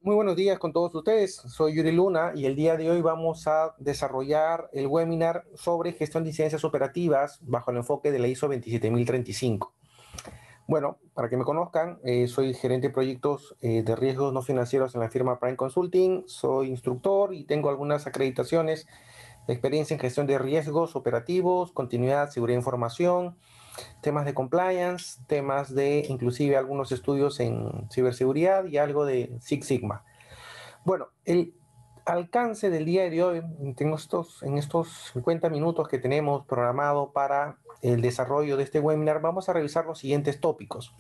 Muy buenos días con todos ustedes. Soy Yuri Luna y el día de hoy vamos a desarrollar el webinar sobre gestión de incidencias operativas bajo el enfoque de la ISO 27035. Bueno, para que me conozcan, soy gerente de proyectos de riesgos no financieros en la firma Prime Consulting. Soy instructor y tengo algunas acreditaciones de experiencia en gestión de riesgos operativos, continuidad, seguridad de información, temas de compliance, temas de inclusive algunos estudios en ciberseguridad y algo de Six Sigma. Bueno, el alcance del día de hoy, en estos 50 minutos que tenemos programado para el desarrollo de este webinar, vamos a revisar los siguientes tópicos.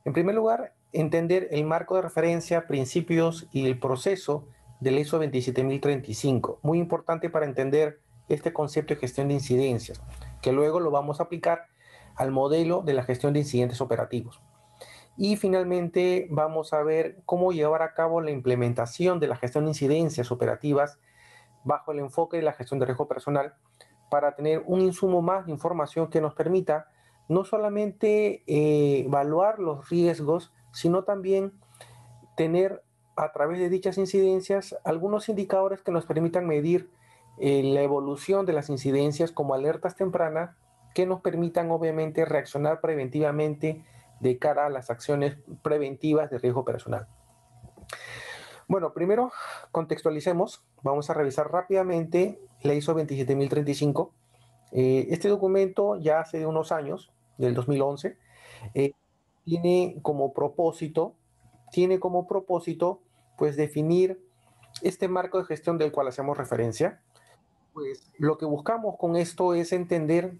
En primer lugar, entender el marco de referencia, principios y el proceso del ISO 27035. Muy importante para entender este concepto de gestión de incidencias, que luego lo vamos a aplicar al modelo de la gestión de incidentes operativos. Y finalmente vamos a ver cómo llevar a cabo la implementación de la gestión de incidencias operativas bajo el enfoque de la gestión de riesgo personal para tener un insumo más de información que nos permita no solamente evaluar los riesgos, sino también tener a través de dichas incidencias algunos indicadores que nos permitan medir la evolución de las incidencias como alertas tempranas que nos permitan obviamente reaccionar preventivamente de cara a las acciones preventivas de riesgo personal. Bueno, primero contextualicemos, vamos a revisar rápidamente la ISO 27035. Este documento ya hace unos años, del 2011, eh, tiene como propósito, pues definir este marco de gestión del cual hacemos referencia. Pues lo que buscamos con esto es entender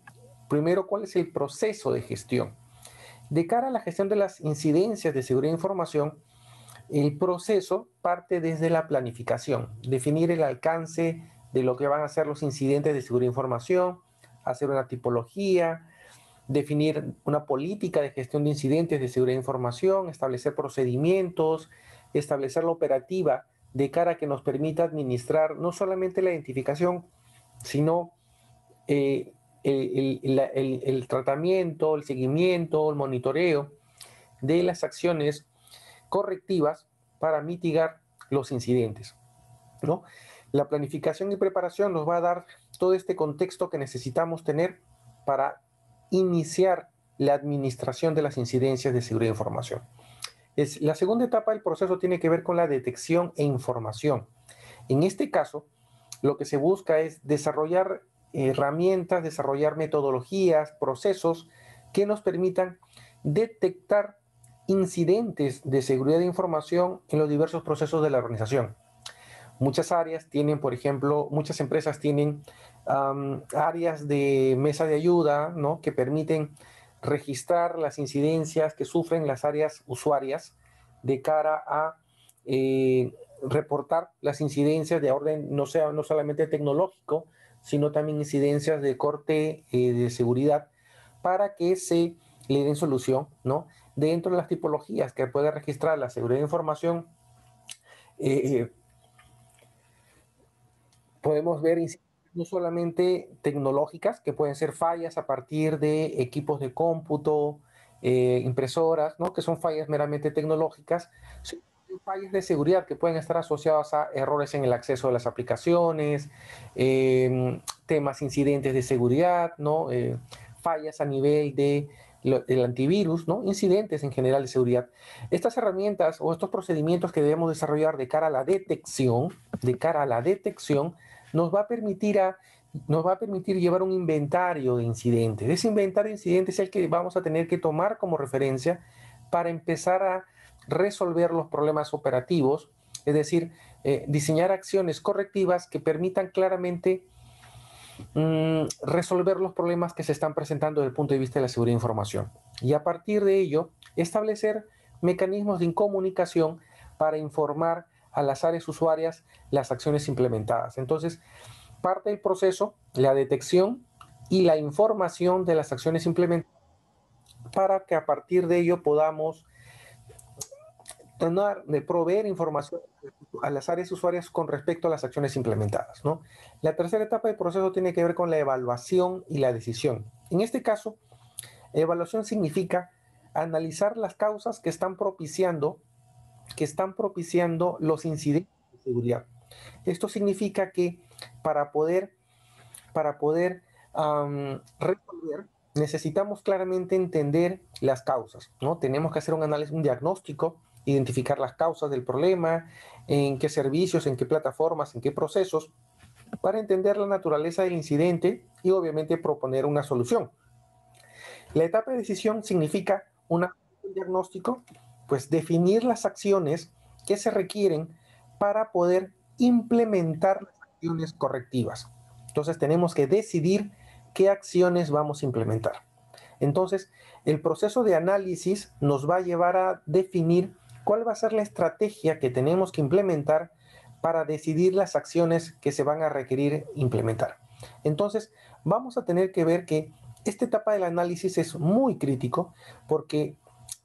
primero cuál es el proceso de gestión. De cara a la gestión de las incidencias de seguridad de información, el proceso parte desde la planificación, definir el alcance de lo que van a ser los incidentes de seguridad de información, hacer una tipología, definir una política de gestión de incidentes de seguridad de información, establecer procedimientos, establecer la operativa de cara a que nos permita administrar no solamente la identificación, sino eh, el tratamiento, el seguimiento, el monitoreo de las acciones correctivas para mitigar los incidentes, ¿no? La planificación y preparación nos va a dar todo este contexto que necesitamos tener para iniciar la administración de las incidencias de seguridad de información. La segunda etapa del proceso tiene que ver con la detección e información. En este caso, lo que se busca es desarrollar herramientas, desarrollar metodologías, procesos que nos permitan detectar incidentes de seguridad de información en los diversos procesos de la organización. Muchas áreas tienen, por ejemplo, muchas empresas tienen áreas de mesa de ayuda, ¿no? Que permiten registrar las incidencias que sufren las áreas usuarias de cara a reportar las incidencias de orden no solamente tecnológico, sino también incidencias de corte de seguridad para que se le den solución, ¿no? Dentro de las tipologías que puede registrar la seguridad de información, eh, podemos ver no solamente tecnológicas, que pueden ser fallas a partir de equipos de cómputo, impresoras, ¿no? Que son fallas meramente tecnológicas, sino fallas de seguridad que pueden estar asociadas a errores en el acceso a las aplicaciones, temas, incidentes de seguridad, ¿no? Fallas a nivel del antivirus, ¿no? Incidentes en general de seguridad. Estas herramientas o estos procedimientos que debemos desarrollar de cara a la detección, nos va a permitir llevar un inventario de incidentes. Ese inventario de incidentes es el que vamos a tener que tomar como referencia para empezar a resolver los problemas operativos, es decir, diseñar acciones correctivas que permitan claramente resolver los problemas que se están presentando desde el punto de vista de la seguridad de información. Y a partir de ello, establecer mecanismos de comunicación para informar a las áreas usuarias las acciones implementadas. Entonces, parte del proceso, la detección y la información de las acciones implementadas para que a partir de ello podamos proveer información a las áreas usuarias con respecto a las acciones implementadas, ¿no? La tercera etapa del proceso tiene que ver con la evaluación y la decisión. En este caso, evaluación significa analizar las causas que están propiciando que están propiciando los incidentes de seguridad. Esto significa que para poder, resolver, necesitamos claramente entender las causas, ¿no? Tenemos que hacer un análisis, un diagnóstico, identificar las causas del problema, en qué servicios, en qué plataformas, en qué procesos, para entender la naturaleza del incidente y obviamente proponer una solución. La etapa de decisión significa un diagnóstico, pues definir las acciones que se requieren para poder implementar las acciones correctivas. Entonces tenemos que decidir qué acciones vamos a implementar. Entonces, el proceso de análisis nos va a llevar a definir cuál va a ser la estrategia que tenemos que implementar para decidir las acciones que se van a requerir implementar. Entonces, vamos a tener que ver que esta etapa del análisis es muy crítico porque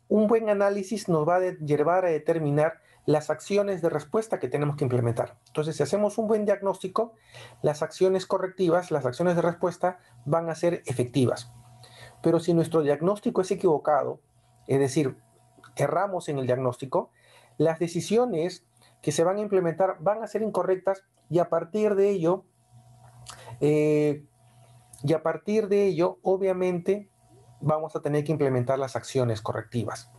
un buen análisis nos va a llevar a determinar las acciones de respuesta que tenemos que implementar. Entonces, si hacemos un buen diagnóstico, las acciones correctivas, las acciones de respuesta van a ser efectivas. Pero si nuestro diagnóstico es equivocado, es decir, erramos en el diagnóstico, las decisiones que se van a implementar van a ser incorrectas y a partir de ello, eh, obviamente, vamos a tener que implementar las acciones correctivas.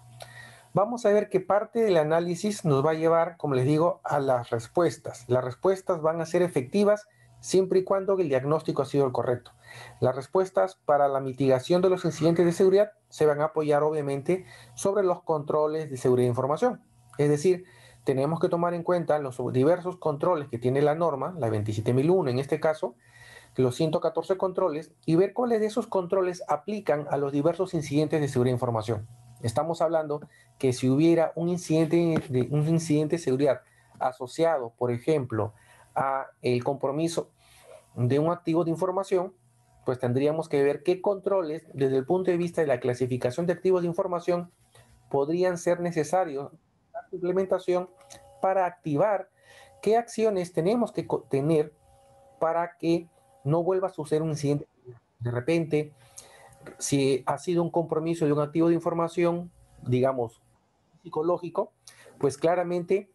Vamos a ver que parte del análisis nos va a llevar, como les digo, a las respuestas. Las respuestas van a ser efectivas siempre y cuando el diagnóstico ha sido el correcto. Las respuestas para la mitigación de los incidentes de seguridad se van a apoyar obviamente sobre los controles de seguridad de información. Es decir, tenemos que tomar en cuenta los diversos controles que tiene la norma, la 27001 en este caso, los 114 controles, y ver cuáles de esos controles aplican a los diversos incidentes de seguridad de información. Estamos hablando que si hubiera un incidente de seguridad asociado, por ejemplo, a el compromiso de un activo de información, pues tendríamos que ver qué controles, desde el punto de vista de la clasificación de activos de información, podrían ser necesarios la implementación para activar qué acciones tenemos que tener para que no vuelva a suceder un incidente. De repente, si ha sido un compromiso de un activo de información, digamos, psicológico, pues claramente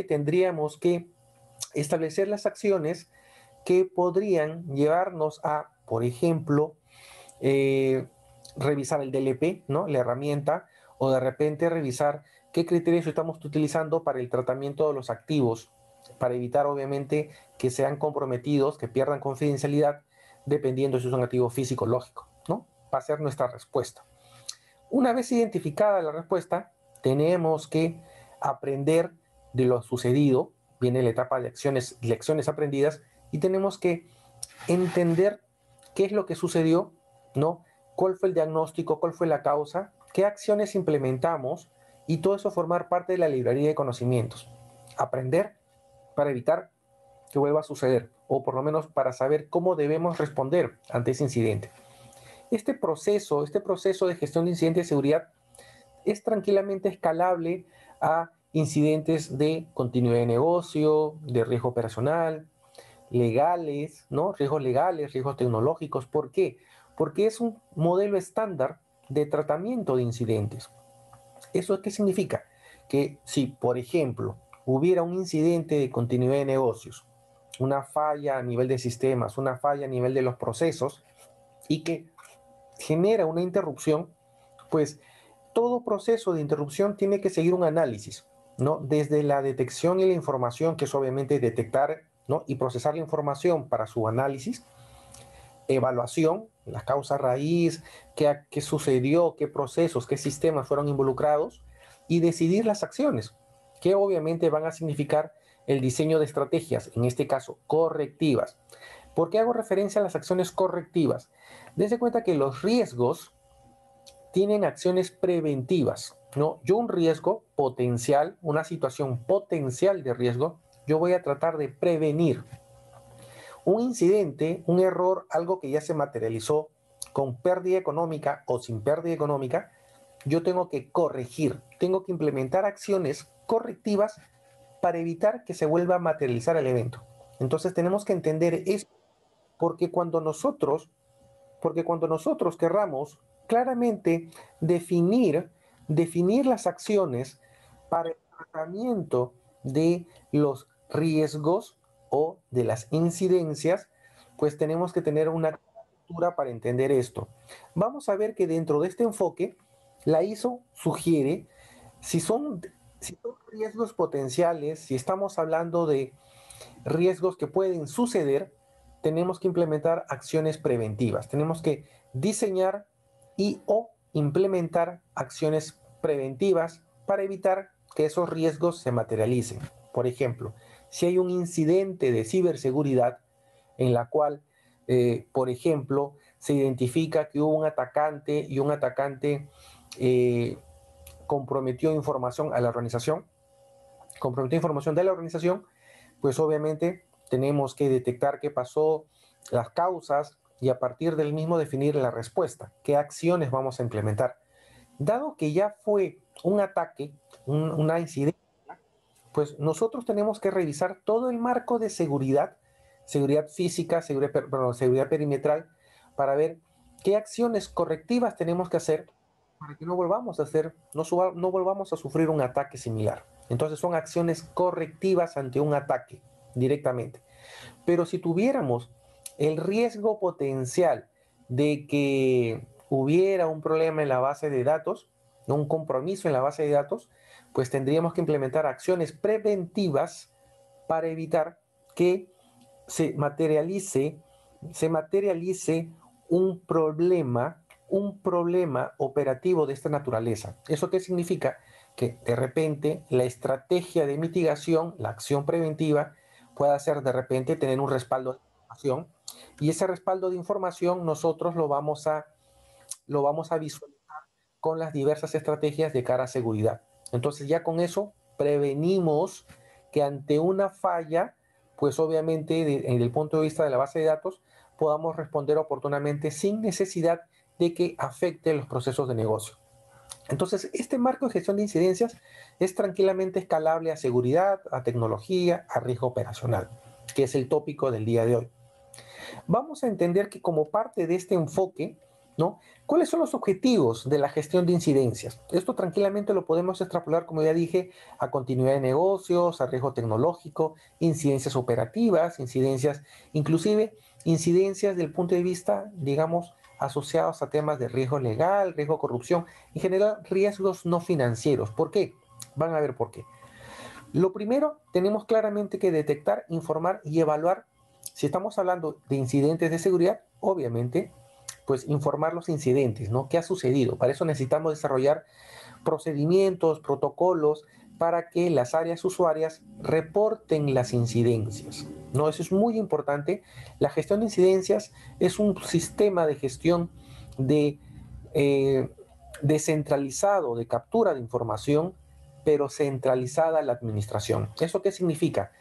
tendríamos que establecer las acciones que podrían llevarnos a, por ejemplo, eh, revisar el DLP, ¿no? La herramienta, o de repente revisar qué criterios estamos utilizando para el tratamiento de los activos, para evitar obviamente que sean comprometidos, que pierdan confidencialidad, dependiendo si es un activo físico o lógico, ¿no? Va a ser nuestra respuesta. Una vez identificada la respuesta, tenemos que aprender de lo sucedido, viene la etapa de acciones, lecciones aprendidas, y tenemos que entender qué es lo que sucedió, ¿no? ¿Cuál fue el diagnóstico? ¿Cuál fue la causa? ¿Qué acciones implementamos? Y todo eso formar parte de la librería de conocimientos. Aprender para evitar que vuelva a suceder, o por lo menos para saber cómo debemos responder ante ese incidente. Este proceso de gestión de incidentes de seguridad es tranquilamente escalable a incidentes de continuidad de negocio, de riesgo operacional, legales, ¿no? Riesgos legales, riesgos tecnológicos. ¿Por qué? Porque es un modelo estándar de tratamiento de incidentes. ¿Eso qué significa? Que si, por ejemplo, hubiera un incidente de continuidad de negocios, una falla a nivel de sistemas, una falla a nivel de los procesos, y que genera una interrupción, pues todo proceso de interrupción tiene que seguir un análisis, ¿no? Desde la detección y la información, que es obviamente detectar, ¿no? Y procesar la información para su análisis, evaluación, las causas raíz, qué sucedió, qué procesos, qué sistemas fueron involucrados, y decidir las acciones, que obviamente van a significar el diseño de estrategias, en este caso correctivas. ¿Por qué hago referencia a las acciones correctivas? Dense cuenta que los riesgos tienen acciones preventivas, ¿no? Yo un riesgo potencial, una situación potencial de riesgo, yo voy a tratar de prevenir. Un incidente, un error, algo que ya se materializó con pérdida económica o sin pérdida económica, yo tengo que corregir, tengo que implementar acciones correctivas para evitar que se vuelva a materializar el evento. Entonces tenemos que entender esto, porque cuando nosotros querramos claramente definir las acciones para el tratamiento de los riesgos o de las incidencias, pues tenemos que tener una cultura para entender esto. Vamos a ver que dentro de este enfoque, la ISO sugiere si son, si son riesgos potenciales, si estamos hablando de riesgos que pueden suceder, tenemos que implementar acciones preventivas. Tenemos que diseñar y o implementar acciones preventivas para evitar que esos riesgos se materialicen. Por ejemplo, si hay un incidente de ciberseguridad en la cual, por ejemplo, se identifica que hubo un atacante y un atacante comprometió información a la organización, comprometió información de la organización, pues obviamente tenemos que detectar qué pasó, las causas y a partir del mismo definir la respuesta, qué acciones vamos a implementar. Dado que ya fue un ataque, una incidencia, pues nosotros tenemos que revisar todo el marco de seguridad, seguridad física, seguridad perimetral, para ver qué acciones correctivas tenemos que hacer para que no volvamos a hacer, no volvamos a sufrir un ataque similar. Entonces son acciones correctivas ante un ataque directamente. Pero si tuviéramos el riesgo potencial de que hubiera un problema en la base de datos, un compromiso en la base de datos, pues tendríamos que implementar acciones preventivas para evitar que se materialice, se materialice un problema operativo de esta naturaleza. ¿Eso qué significa? Que de repente la estrategia de mitigación, la acción preventiva, pueda ser de repente tener un respaldo de información y ese respaldo de información nosotros lo vamos a visualizar con las diversas estrategias de cara a seguridad. Entonces ya con eso prevenimos que ante una falla, pues obviamente desde el punto de vista de la base de datos, podamos responder oportunamente sin necesidad de que afecte los procesos de negocio. Entonces, este marco de gestión de incidencias es tranquilamente escalable a seguridad, a tecnología, a riesgo operacional, que es el tópico del día de hoy. Vamos a entender que como parte de este enfoque, ¿no? ¿Cuáles son los objetivos de la gestión de incidencias? Esto tranquilamente lo podemos extrapolar, como ya dije, a continuidad de negocios, a riesgo tecnológico, incidencias operativas, incidencias, inclusive incidencias del punto de vista, digamos, asociados a temas de riesgo legal, riesgo de corrupción, en general riesgos no financieros. ¿Por qué? Van a ver por qué. Lo primero, tenemos claramente que detectar, informar y evaluar. Si estamos hablando de incidentes de seguridad, obviamente, pues informar los incidentes, ¿no? ¿Qué ha sucedido? Para eso necesitamos desarrollar procedimientos, protocolos, para que las áreas usuarias reporten las incidencias, ¿no? Eso es muy importante. La gestión de incidencias es un sistema de gestión de descentralizado de captura de información, pero centralizada la administración. ¿Eso qué significa?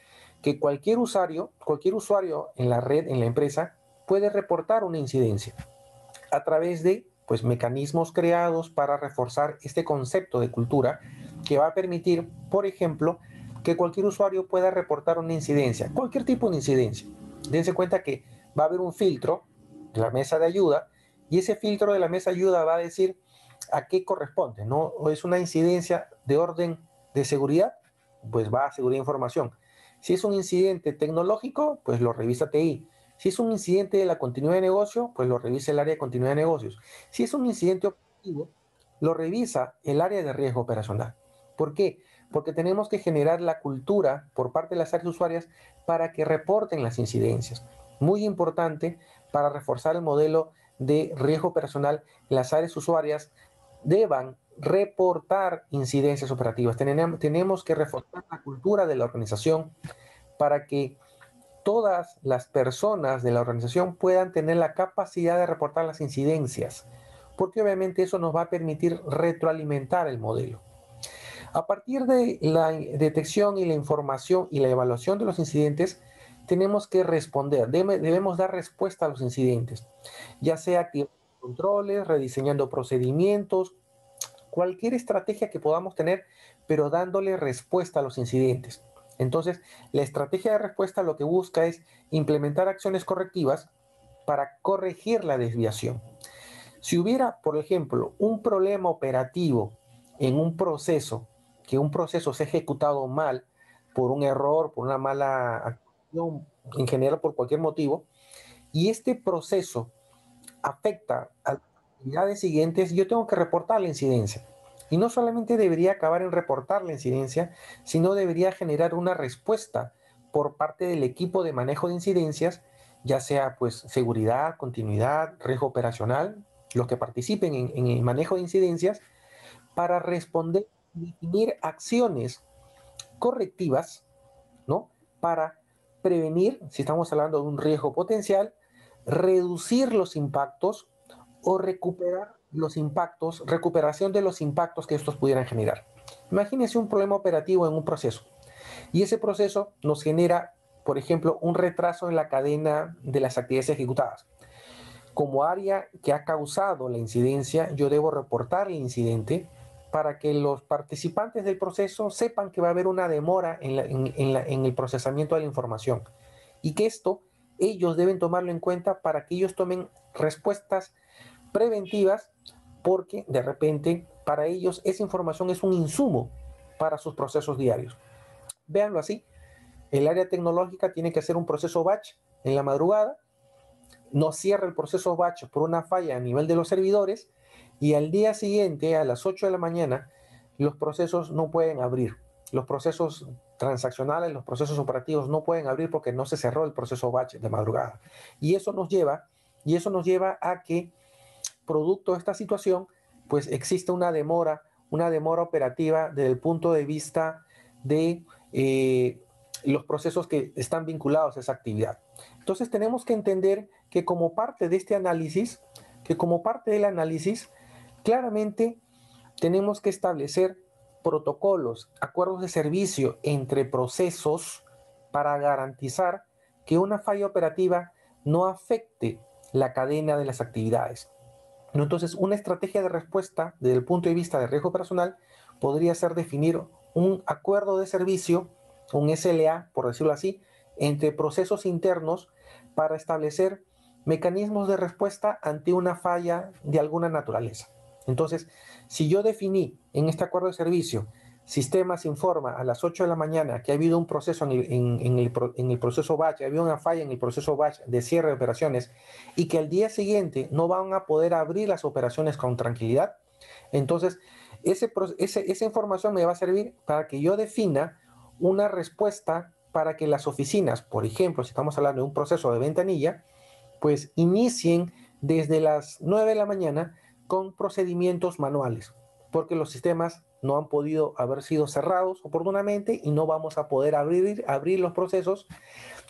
Que cualquier usuario en la red, en la empresa, puede reportar una incidencia a través de pues, mecanismos creados para reforzar este concepto de cultura que va a permitir, por ejemplo, que cualquier usuario pueda reportar una incidencia, cualquier tipo de incidencia. Dense cuenta que va a haber un filtro en la mesa de ayuda y ese filtro de la mesa de ayuda va a decir a qué corresponde, ¿no? O es una incidencia de orden de seguridad, pues va a seguridad de información. Si es un incidente tecnológico, pues lo revisa TI. Si es un incidente de la continuidad de negocio, pues lo revisa el área de continuidad de negocios. Si es un incidente operativo, lo revisa el área de riesgo operacional. ¿Por qué? Porque tenemos que generar la cultura por parte de las áreas usuarias para que reporten las incidencias. Muy importante para reforzar el modelo de riesgo operacional, las áreas usuarias deban reportar incidencias operativas. Tenemos que reforzar la cultura de la organización para que todas las personas de la organización puedan tener la capacidad de reportar las incidencias, porque obviamente eso nos va a permitir retroalimentar el modelo. A partir de la detección y la información y la evaluación de los incidentes, tenemos que responder, debemos dar respuesta a los incidentes, ya sea activando controles, rediseñando procedimientos, cualquier estrategia que podamos tener, pero dándole respuesta a los incidentes. Entonces, la estrategia de respuesta lo que busca es implementar acciones correctivas para corregir la desviación. Si hubiera, por ejemplo, un problema operativo en un proceso que un proceso se ha ejecutado mal por un error, por una mala acción, en general por cualquier motivo, y este proceso afecta a las actividades siguientes, yo tengo que reportar la incidencia. Y no solamente debería acabar en reportar la incidencia, sino debería generar una respuesta por parte del equipo de manejo de incidencias, ya sea pues seguridad, continuidad, riesgo operacional, los que participen en el manejo de incidencias, para responder y definir acciones correctivas, ¿no? Para prevenir, si estamos hablando de un riesgo potencial, reducir los impactos o recuperar los impactos, recuperación de los impactos que estos pudieran generar. Imagínense un problema operativo en un proceso y ese proceso nos genera, por ejemplo, un retraso en la cadena de las actividades ejecutadas. Como área que ha causado la incidencia, yo debo reportar el incidente para que los participantes del proceso sepan que va a haber una demora en el procesamiento de la información y que esto ellos deben tomarlo en cuenta para que ellos tomen respuestas preventivas, porque de repente para ellos esa información es un insumo para sus procesos diarios. Véanlo así, el área tecnológica tiene que hacer un proceso batch en la madrugada, no cierra el proceso batch por una falla a nivel de los servidores y al día siguiente, a las 8 de la mañana, los procesos no pueden abrir. Los procesos transaccionales, los procesos operativos no pueden abrir porque no se cerró el proceso batch de madrugada. Y eso nos lleva a que, producto de esta situación, pues existe una demora operativa desde el punto de vista de los procesos que están vinculados a esa actividad. Entonces tenemos que entender que como parte de este análisis, claramente tenemos que establecer protocolos, acuerdos de servicio entre procesos para garantizar que una falla operativa no afecte la cadena de las actividades. Entonces, una estrategia de respuesta desde el punto de vista de riesgo personal podría ser definir un acuerdo de servicio, un SLA, por decirlo así, entre procesos internos para establecer mecanismos de respuesta ante una falla de alguna naturaleza. Entonces, si yo definí en este acuerdo de servicio, sistemas informa a las 8 de la mañana que ha habido un proceso en el proceso batch, ha habido una falla en el proceso batch de cierre de operaciones y que al día siguiente no van a poder abrir las operaciones con tranquilidad, entonces esa información me va a servir para que yo defina una respuesta para que las oficinas, por ejemplo, si estamos hablando de un proceso de ventanilla, pues inicien desde las 9 de la mañana con procedimientos manuales, porque los sistemas no han podido haber sido cerrados oportunamente y no vamos a poder abrir los procesos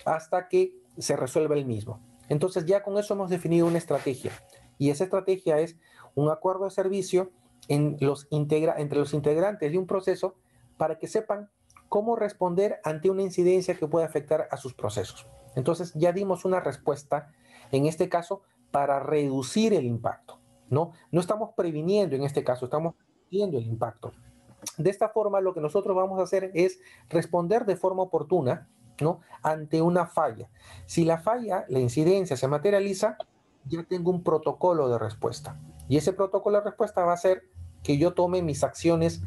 hasta que se resuelva el mismo. Entonces ya con eso hemos definido una estrategia y esa estrategia es un acuerdo de servicio entre los integrantes de un proceso para que sepan cómo responder ante una incidencia que puede afectar a sus procesos. Entonces ya dimos una respuesta, en este caso, para reducir el impacto. No estamos previniendo en este caso, estamos reduciendo el impacto. De esta forma, lo que nosotros vamos a hacer es responder de forma oportuna, ¿no?, ante una falla. Si la falla, la incidencia se materializa, ya tengo un protocolo de respuesta. Y ese protocolo de respuesta va a ser que yo tome mis acciones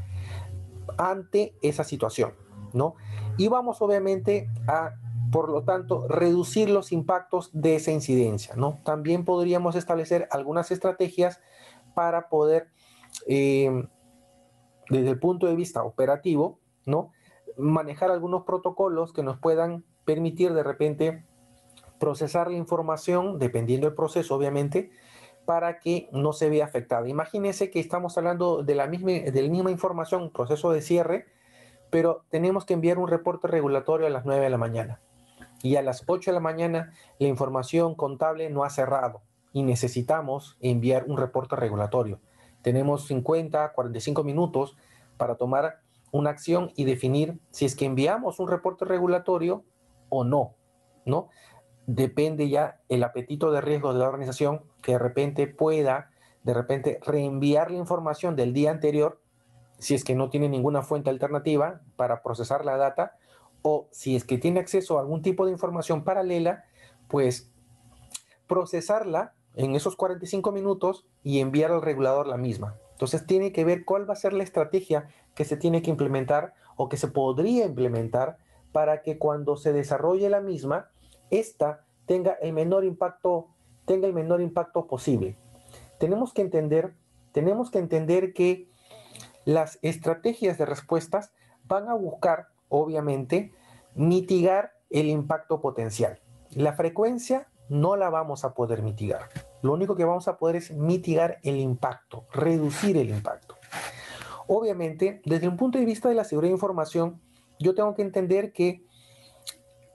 ante esa situación, ¿no? Y vamos obviamente a, por lo tanto, reducir los impactos de esa incidencia, ¿no? También podríamos establecer algunas estrategias para poder, desde el punto de vista operativo, ¿no?, manejar algunos protocolos que nos puedan permitir de repente procesar la información, dependiendo del proceso, obviamente, para que no se vea afectada. Imagínense que estamos hablando de la misma información, proceso de cierre, pero tenemos que enviar un reporte regulatorio a las 9 de la mañana. Y a las 8 de la mañana la información contable no ha cerrado y necesitamos enviar un reporte regulatorio. Tenemos 50, 45 minutos para tomar una acción y definir si es que enviamos un reporte regulatorio o no, ¿no? Depende ya el apetito de riesgo de la organización que de repente pueda, reenviar la información del día anterior si es que no tiene ninguna fuente alternativa para procesar la data, o si es que tiene acceso a algún tipo de información paralela, pues procesarla en esos 45 minutos y enviar al regulador la misma. Entonces tiene que ver cuál va a ser la estrategia que se tiene que implementar o que se podría implementar para que cuando se desarrolle la misma, esta tenga el menor impacto posible. Tenemos que entender, tenemos que entender que las estrategias de respuestas van a buscar, obviamente, mitigar el impacto potencial. La frecuencia no la vamos a poder mitigar. Lo único que vamos a poder es mitigar el impacto, reducir el impacto. Obviamente, desde un punto de vista de la seguridad de información, yo tengo que entender que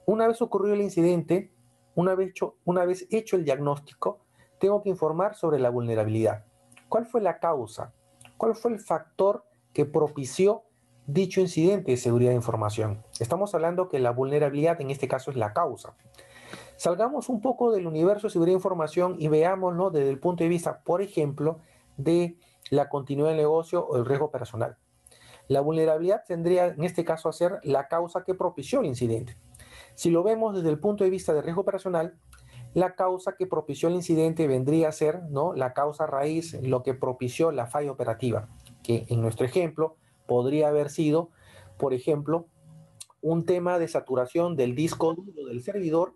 una vez ocurrido el incidente, una vez hecho el diagnóstico, tengo que informar sobre la vulnerabilidad. ¿Cuál fue la causa? ¿Cuál fue el factor que propició dicho incidente de seguridad de información? Estamos hablando que la vulnerabilidad en este caso es la causa. Salgamos un poco del universo de seguridad de información y veámoslo desde el punto de vista, por ejemplo, de la continuidad del negocio o el riesgo personal. La vulnerabilidad tendría en este caso a ser la causa que propició el incidente. Si lo vemos desde el punto de vista de riesgo operacional, la causa que propició el incidente vendría a ser, ¿no?, la causa raíz, lo que propició la falla operativa, que en nuestro ejemplo podría haber sido, por ejemplo, un tema de saturación del disco duro del servidor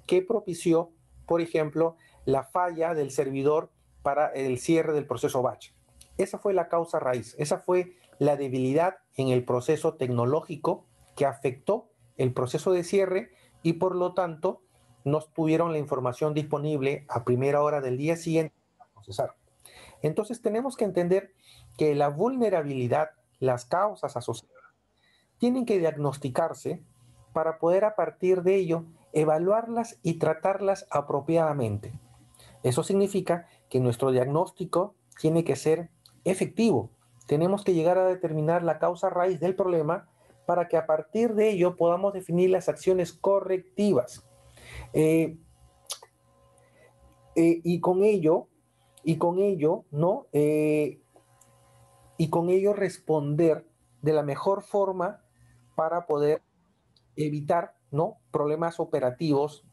que propició, por ejemplo, la falla del servidor para el cierre del proceso batch. Esa fue la causa raíz, esa fue la debilidad en el proceso tecnológico que afectó el proceso de cierre y por lo tanto no tuvieron la información disponible a primera hora del día siguiente para procesar. Entonces tenemos que entender que la vulnerabilidad, las causas asociadas, tienen que diagnosticarse para poder a partir de ello evaluarlas y tratarlas apropiadamente. Eso significa que nuestro diagnóstico tiene que ser efectivo. Tenemos que llegar a determinar la causa raíz del problema para que a partir de ello podamos definir las acciones correctivas. Eh, y con ello, ¿no? Y con ello responder de la mejor forma para poder evitar, ¿no?, problemas operativos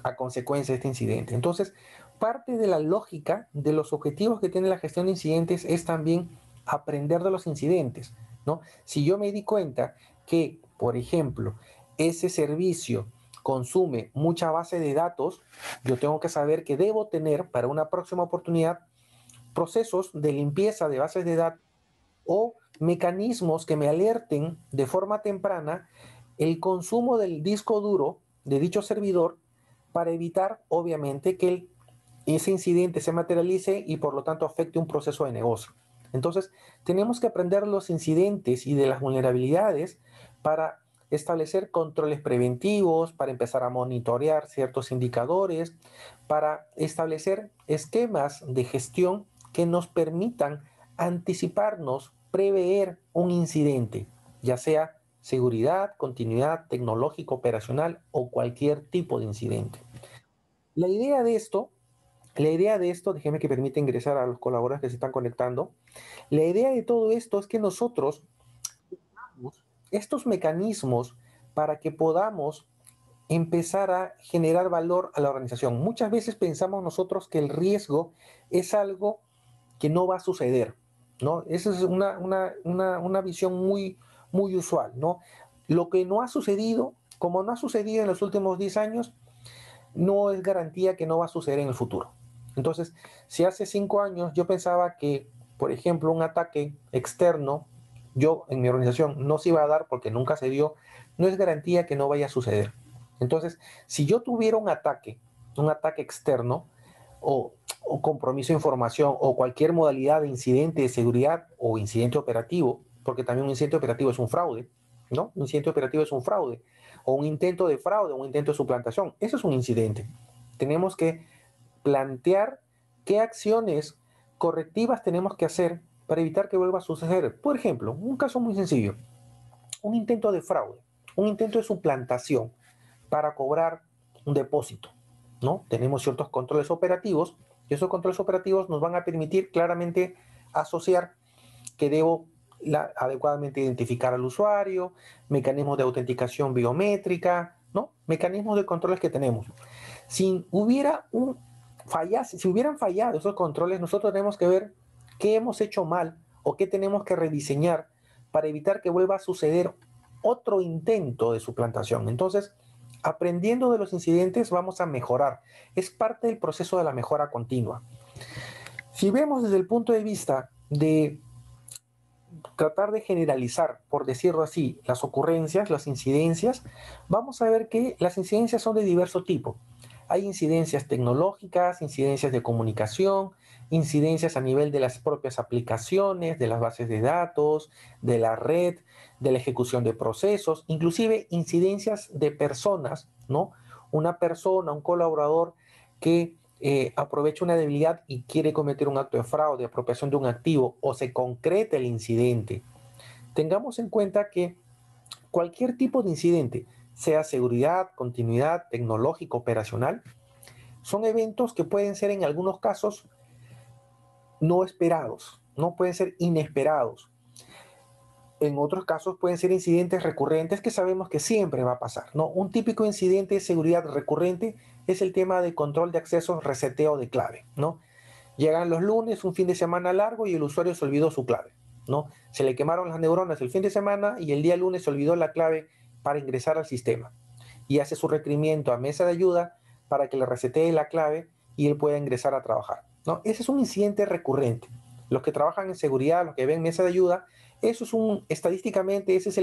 a consecuencia de este incidente. Entonces, parte de la lógica de los objetivos que tiene la gestión de incidentes es también aprender de los incidentes, ¿no? Si yo me di cuenta que, por ejemplo, ese servicio consume mucha base de datos, yo tengo que saber que debo tener para una próxima oportunidad procesos de limpieza de bases de datos o mecanismos que me alerten de forma temprana el consumo del disco duro de dicho servidor para evitar, obviamente, que ese incidente se materialice y por lo tanto afecte un proceso de negocio. Entonces, tenemos que aprender los incidentes y de las vulnerabilidades para establecer controles preventivos, para empezar a monitorear ciertos indicadores, para establecer esquemas de gestión que nos permitan anticiparnos, prever un incidente, ya sea seguridad, continuidad, tecnológico, operacional o cualquier tipo de incidente. La idea de esto, déjeme que permita ingresar a los colaboradores que se están conectando. La idea de todo esto es que nosotros estos mecanismos para que podamos empezar a generar valor a la organización. Muchas veces pensamos nosotros que el riesgo es algo que no va a suceder, ¿no? Esa es una visión muy usual, ¿no? Lo que no ha sucedido, como no ha sucedido en los últimos 10 años, no es garantía que no va a suceder en el futuro. Entonces, si hace 5 años yo pensaba que, por ejemplo, un ataque externo, yo en mi organización no se iba a dar porque nunca se dio, no es garantía que no vaya a suceder. Entonces, si yo tuviera un ataque externo o compromiso de información o cualquier modalidad de incidente de seguridad o incidente operativo, porque también un incidente operativo es un fraude, ¿no? Un incidente operativo es un fraude, o un intento de fraude, un intento de suplantación. Eso es un incidente. Tenemos que plantear qué acciones correctivas tenemos que hacer para evitar que vuelva a suceder. Por ejemplo, un caso muy sencillo, un intento de fraude, un intento de suplantación para cobrar un depósito, ¿no? Tenemos ciertos controles operativos y esos controles operativos nos van a permitir claramente asociar que debo adecuadamente identificar al usuario, mecanismos de autenticación biométrica, ¿no? Mecanismos de controles que tenemos. Si hubieran fallado esos controles, nosotros tenemos que ver qué hemos hecho mal o qué tenemos que rediseñar para evitar que vuelva a suceder otro intento de suplantación. Entonces, aprendiendo de los incidentes vamos a mejorar. Es parte del proceso de la mejora continua. Si vemos desde el punto de vista de tratar de generalizar, por decirlo así, las ocurrencias, las incidencias, vamos a ver que las incidencias son de diverso tipo. Hay incidencias tecnológicas, incidencias de comunicación, incidencias a nivel de las propias aplicaciones, de las bases de datos, de la red, de la ejecución de procesos, inclusive incidencias de personas, ¿no? Una persona, un colaborador que aprovecha una debilidad y quiere cometer un acto de fraude, de apropiación de un activo o se concreta el incidente. Tengamos en cuenta que cualquier tipo de incidente, sea seguridad, continuidad, tecnológico, operacional, son eventos que pueden ser en algunos casos no esperados, no pueden ser inesperados. En otros casos pueden ser incidentes recurrentes que sabemos que siempre va a pasar, ¿no? Un típico incidente de seguridad recurrente es el tema de control de accesos, reseteo de clave, ¿no? Llegan los lunes, un fin de semana largo y el usuario se olvidó su clave, ¿no? Se le quemaron las neuronas el fin de semana y el día lunes se olvidó la clave para ingresar al sistema. Y hace su requerimiento a mesa de ayuda para que le resetee la clave y él pueda ingresar a trabajar, ¿no? Ese es un incidente recurrente. Los que trabajan en seguridad, los que ven mesa de ayuda, eso es estadísticamente, ese es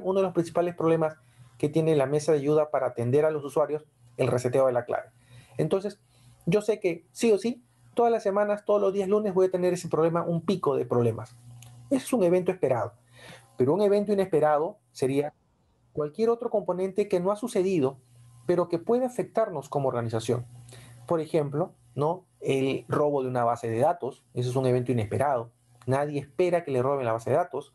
uno de los principales problemas que tiene la mesa de ayuda para atender a los usuarios, el reseteo de la clave. Entonces, yo sé que sí o sí, todas las semanas, todos los días lunes voy a tener ese problema, un pico de problemas. Eso es un evento esperado. Pero un evento inesperado sería cualquier otro componente que no ha sucedido, pero que puede afectarnos como organización. Por ejemplo, ¿no? El robo de una base de datos, eso es un evento inesperado. Nadie espera que le roben la base de datos.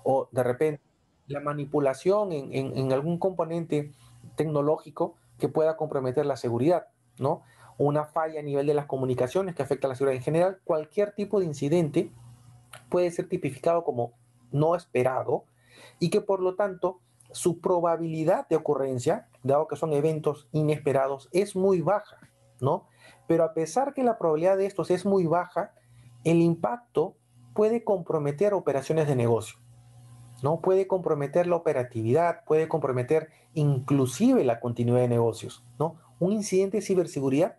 O de repente, la manipulación en algún componente tecnológico que pueda comprometer la seguridad, ¿no? Una falla a nivel de las comunicaciones que afecta a la seguridad en general. Cualquier tipo de incidente puede ser tipificado como no esperado y que por lo tanto su probabilidad de ocurrencia, dado que son eventos inesperados, es muy baja, ¿no? Pero a pesar que la probabilidad de estos es muy baja, el impacto puede comprometer operaciones de negocio, ¿no? Puede comprometer la operatividad, puede comprometer inclusive la continuidad de negocios, ¿no? Un incidente de ciberseguridad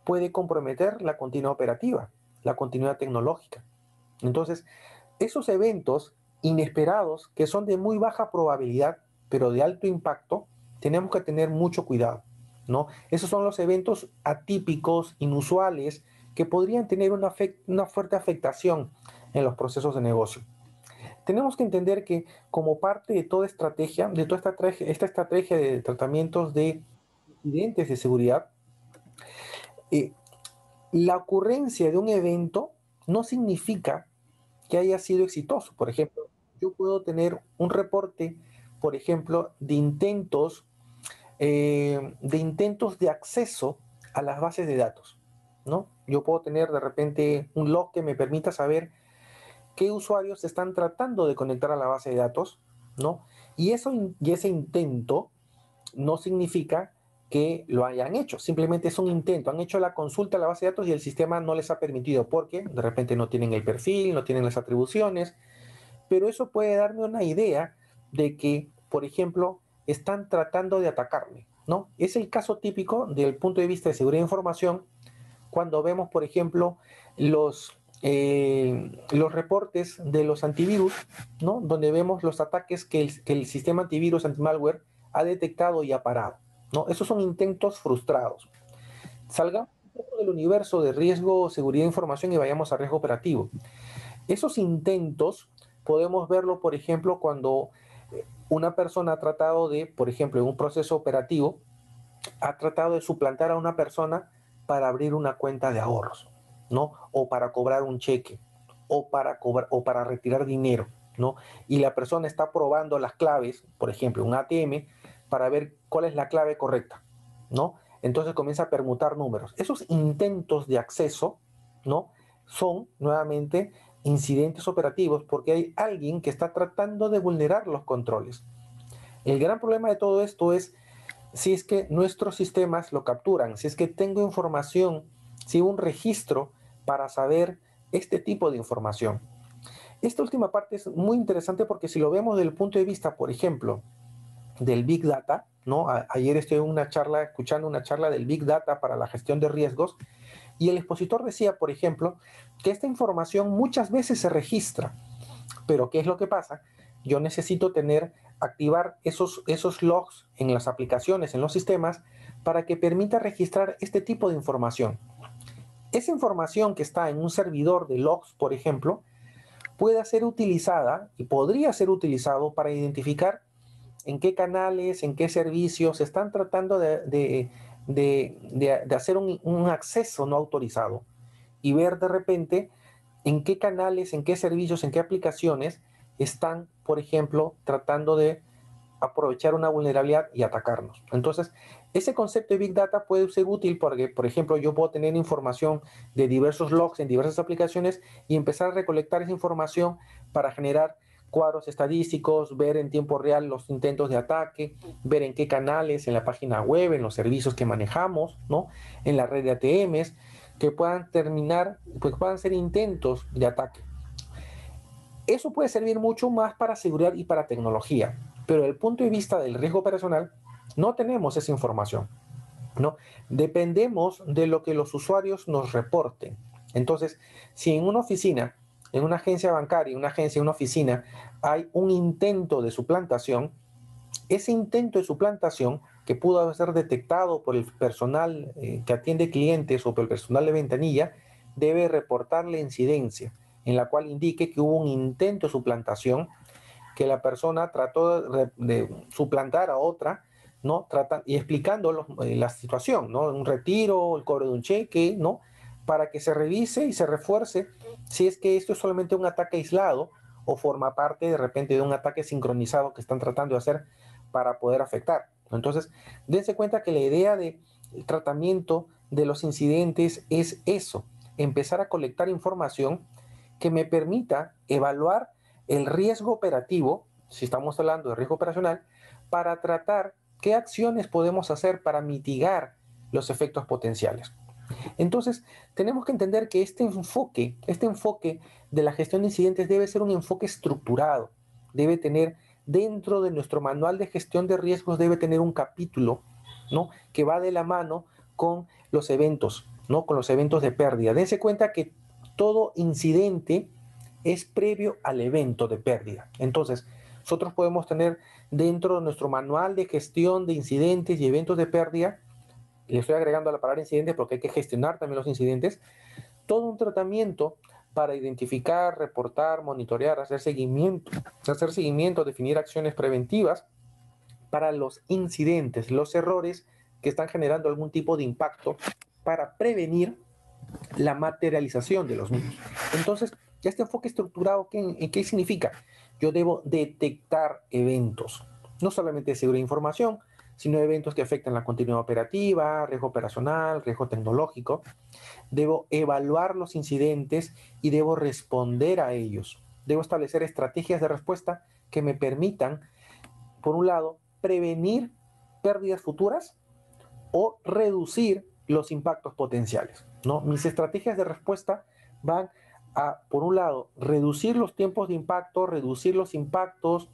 puede comprometer la continuidad operativa, la continuidad tecnológica. Entonces, esos eventos inesperados que son de muy baja probabilidad, pero de alto impacto, tenemos que tener mucho cuidado, ¿no? Esos son los eventos atípicos, inusuales, que podrían tener una fuerte afectación en los procesos de negocio. Tenemos que entender que como parte de toda estrategia, de toda esta estrategia de tratamientos de incidentes de seguridad, eh, la ocurrencia de un evento no significa que haya sido exitoso. Por ejemplo, yo puedo tener un reporte, por ejemplo, de intentos de acceso a las bases de datos, ¿no? Yo puedo tener de repente un log que me permita saber qué usuarios están tratando de conectar a la base de datos, ¿no? Y ese intento no significa que lo hayan hecho, simplemente es un intento, han hecho la consulta a la base de datos y el sistema no les ha permitido porque de repente no tienen el perfil, no tienen las atribuciones, pero eso puede darme una idea de que, por ejemplo, están tratando de atacarme, ¿no? Es el caso típico del punto de vista de seguridad de información cuando vemos, por ejemplo, los reportes de los antivirus, ¿no? Donde vemos los ataques que el sistema antivirus, antimalware, ha detectado y ha parado, ¿no? Esos son intentos frustrados. Salgamos un poco del universo de riesgo, seguridad de información y vayamos a riesgo operativo. Esos intentos podemos verlo, por ejemplo, cuando una persona ha tratado de, por ejemplo, en un proceso operativo, ha tratado de suplantar a una persona para abrir una cuenta de ahorros, ¿no? O para cobrar un cheque, o para retirar dinero, ¿no? Y la persona está probando las claves, por ejemplo, un ATM, para ver cuál es la clave correcta, ¿no? Entonces comienza a permutar números. Esos intentos de acceso, ¿no? Son nuevamente incidentes operativos porque hay alguien que está tratando de vulnerar los controles. El gran problema de todo esto es si es que nuestros sistemas lo capturan, si es que tengo información, si un registro para saber este tipo de información. Esta última parte es muy interesante porque si lo vemos desde el punto de vista, por ejemplo, del Big Data, ¿no? Ayer estoy en una charla, escuchando una charla del Big Data para la gestión de riesgos, y el expositor decía, por ejemplo, que esta información muchas veces se registra, pero ¿qué es lo que pasa? Yo necesito activar esos logs en las aplicaciones, en los sistemas, para que permita registrar este tipo de información. Esa información que está en un servidor de logs, por ejemplo, puede ser utilizada y podría ser utilizado para identificar en qué canales, en qué servicios están tratando de hacer un acceso no autorizado y ver de repente en qué canales, en qué servicios, en qué aplicaciones están, por ejemplo, tratando de aprovechar una vulnerabilidad y atacarnos. Entonces, ese concepto de Big Data puede ser útil porque, por ejemplo, yo puedo tener información de diversos logs en diversas aplicaciones y empezar a recolectar esa información para generar cuadros estadísticos, ver en tiempo real los intentos de ataque, ver en qué canales, en la página web, en los servicios que manejamos, ¿no? En la red de ATMs, que puedan pues puedan ser intentos de ataque. Eso puede servir mucho más para seguridad y para tecnología, pero desde el punto de vista del riesgo operacional, no tenemos esa información, ¿no? Dependemos de lo que los usuarios nos reporten. Entonces, si en una oficina, en una agencia bancaria, en una agencia, en una oficina, hay un intento de suplantación, ese intento de suplantación que pudo ser detectado por el personal que atiende clientes o por el personal de ventanilla, debe reportar la incidencia en la cual indique que hubo un intento de suplantación, que la persona trató de suplantar a otra, ¿no? Y explicando la situación, ¿no? Un retiro, el cobro de un cheque, ¿no? Para que se revise y se refuerce si es que esto es solamente un ataque aislado o forma parte de repente de un ataque sincronizado que están tratando de hacer para poder afectar. Entonces, dense cuenta que la idea del tratamiento de los incidentes es eso, empezar a colectar información que me permita evaluar el riesgo operativo, si estamos hablando de riesgo operacional, para tratar qué acciones podemos hacer para mitigar los efectos potenciales. Entonces, tenemos que entender que este enfoque de la gestión de incidentes debe ser un enfoque estructurado, debe tener dentro de nuestro manual de gestión de riesgos, debe tener un capítulo, ¿no? Que va de la mano con los eventos, ¿no? Con los eventos de pérdida. Dense cuenta que todo incidente es previo al evento de pérdida. Entonces, nosotros podemos tener dentro de nuestro manual de gestión de incidentes y eventos de pérdida, le estoy agregando a la palabra incidente porque hay que gestionar también los incidentes, todo un tratamiento para identificar, reportar, monitorear, hacer seguimiento, definir acciones preventivas para los incidentes, los errores que están generando algún tipo de impacto para prevenir la materialización de los mismos. Entonces, este enfoque estructurado, ¿qué significa? Yo debo detectar eventos, no solamente de seguridad de información, sino eventos que afectan la continuidad operativa, riesgo operacional, riesgo tecnológico. Debo evaluar los incidentes y debo responder a ellos. Debo establecer estrategias de respuesta que me permitan, por un lado, prevenir pérdidas futuras o reducir los impactos potenciales, ¿no? Mis estrategias de respuesta van a, por un lado, reducir los tiempos de impacto, reducir los impactos,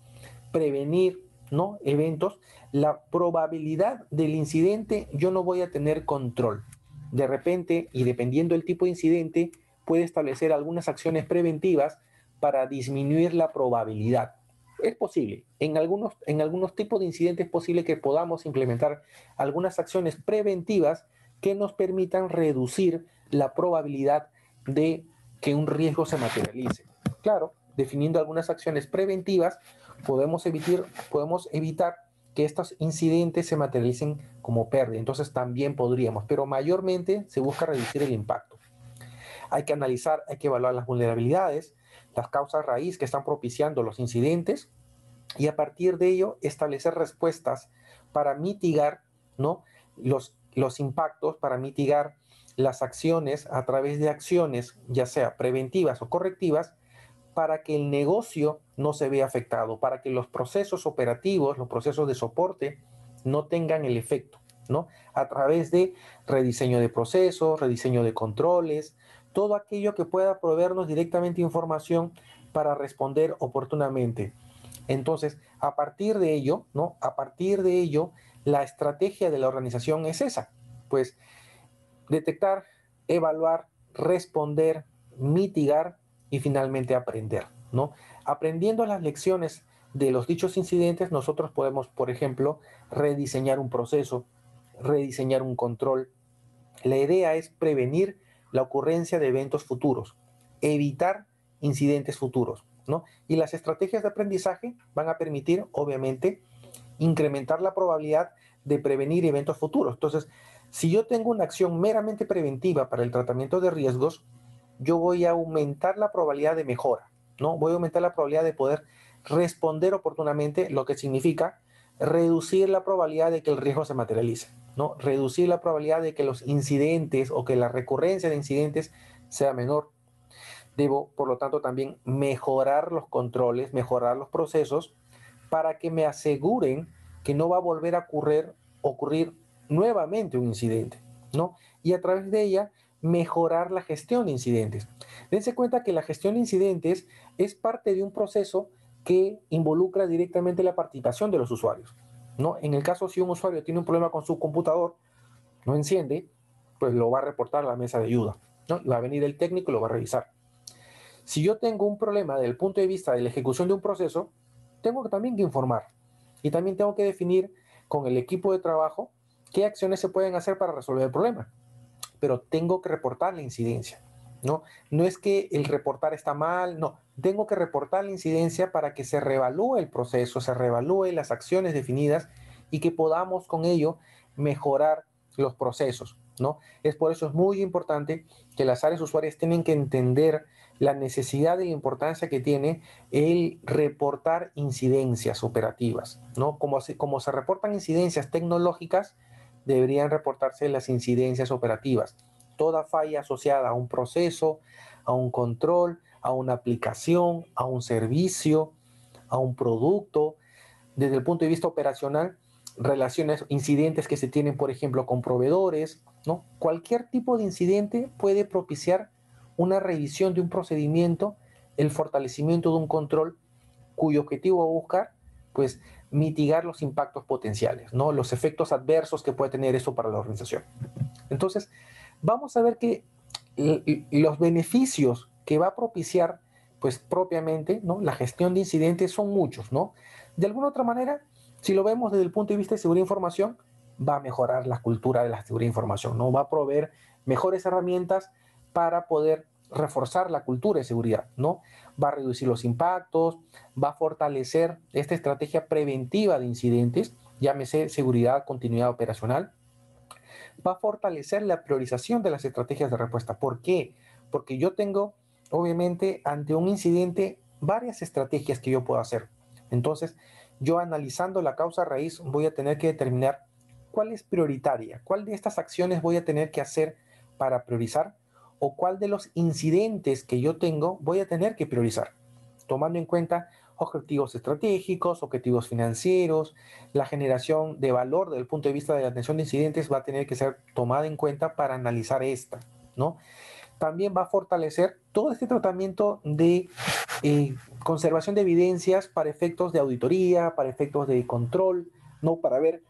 prevenir, ¿no? Eventos. La probabilidad del incidente yo no voy a tener control. De repente, y dependiendo del tipo de incidente, puede establecer algunas acciones preventivas para disminuir la probabilidad. Es posible. En algunos tipos de incidentes es posible que podamos implementar algunas acciones preventivas que nos permitan reducir la probabilidad de que un riesgo se materialice. Claro, definiendo algunas acciones preventivas, podemos evitar que estos incidentes se materialicen como pérdida. Entonces también podríamos, pero mayormente se busca reducir el impacto. Hay que analizar, hay que evaluar las vulnerabilidades, las causas raíz que están propiciando los incidentes y a partir de ello establecer respuestas para mitigar, ¿no? los impactos, para mitigar las acciones a través de acciones, ya sea preventivas o correctivas, para que el negocio no se vea afectado, para que los procesos operativos, los procesos de soporte no tengan el efecto, ¿no? A través de rediseño de procesos, rediseño de controles, todo aquello que pueda proveernos directamente información para responder oportunamente. Entonces, a partir de ello, ¿no? A partir de ello, la estrategia de la organización es esa, pues detectar, evaluar, responder, mitigar y finalmente aprender, ¿no? Aprendiendo las lecciones de los dichos incidentes, nosotros podemos, por ejemplo, rediseñar un proceso, rediseñar un control. La idea es prevenir la ocurrencia de eventos futuros, evitar incidentes futuros, ¿no? Y las estrategias de aprendizaje van a permitir, obviamente, incrementar la probabilidad de prevenir eventos futuros. Entonces, si yo tengo una acción meramente preventiva para el tratamiento de riesgos, yo voy a aumentar la probabilidad de mejora, ¿no? Voy a aumentar la probabilidad de poder responder oportunamente, lo que significa reducir la probabilidad de que el riesgo se materialice, ¿no? Reducir la probabilidad de que los incidentes o que la recurrencia de incidentes sea menor. Debo, por lo tanto, también mejorar los controles, mejorar los procesos para que me aseguren que no va a volver a ocurrir nuevamente un incidente, ¿no? Y a través de ella, mejorar la gestión de incidentes. Dense cuenta que la gestión de incidentes es parte de un proceso que involucra directamente la participación de los usuarios, ¿no? En el caso, si un usuario tiene un problema con su computador, no enciende, pues lo va a reportar a la mesa de ayuda, ¿no? Y va a venir el técnico y lo va a revisar. Si yo tengo un problema desde el punto de vista de la ejecución de un proceso, tengo también que informar y también tengo que definir con el equipo de trabajo qué acciones se pueden hacer para resolver el problema. Pero tengo que reportar la incidencia, ¿no? No es que el reportar está mal, no. Tengo que reportar la incidencia para que se reevalúe el proceso, se reevalúe las acciones definidas y que podamos con ello mejorar los procesos, ¿no? Es por eso es muy importante que las áreas usuarias tienen que entender la necesidad y la importancia que tiene el reportar incidencias operativas, ¿no? Como se reportan incidencias tecnológicas, deberían reportarse las incidencias operativas. Toda falla asociada a un proceso, a un control, a una aplicación, a un servicio, a un producto, desde el punto de vista operacional, relaciones, incidentes que se tienen, por ejemplo, con proveedores, ¿no? Cualquier tipo de incidente puede propiciar una revisión de un procedimiento, el fortalecimiento de un control cuyo objetivo es buscar, pues, mitigar los impactos potenciales, ¿no? Los efectos adversos que puede tener eso para la organización. Entonces, vamos a ver que los beneficios que va a propiciar, pues propiamente, ¿no? La gestión de incidentes son muchos, ¿no? De alguna otra manera, si lo vemos desde el punto de vista de seguridad de información, va a mejorar la cultura de la seguridad de información, ¿no? Va a proveer mejores herramientas para poder reforzar la cultura de seguridad, ¿no? Va a reducir los impactos, va a fortalecer esta estrategia preventiva de incidentes, llámese seguridad, continuidad operacional, va a fortalecer la priorización de las estrategias de respuesta. ¿Por qué? Porque yo tengo, obviamente, ante un incidente, varias estrategias que yo puedo hacer. Entonces, yo analizando la causa raíz, voy a tener que determinar cuál es prioritaria, cuál de estas acciones voy a tener que hacer para priorizar o cuál de los incidentes que yo tengo voy a tener que priorizar, tomando en cuenta objetivos estratégicos, objetivos financieros, la generación de valor desde el punto de vista de la atención de incidentes va a tener que ser tomada en cuenta para analizar esta, ¿no? También va a fortalecer todo este tratamiento de conservación de evidencias para efectos de auditoría, para efectos de control, ¿no? Para ver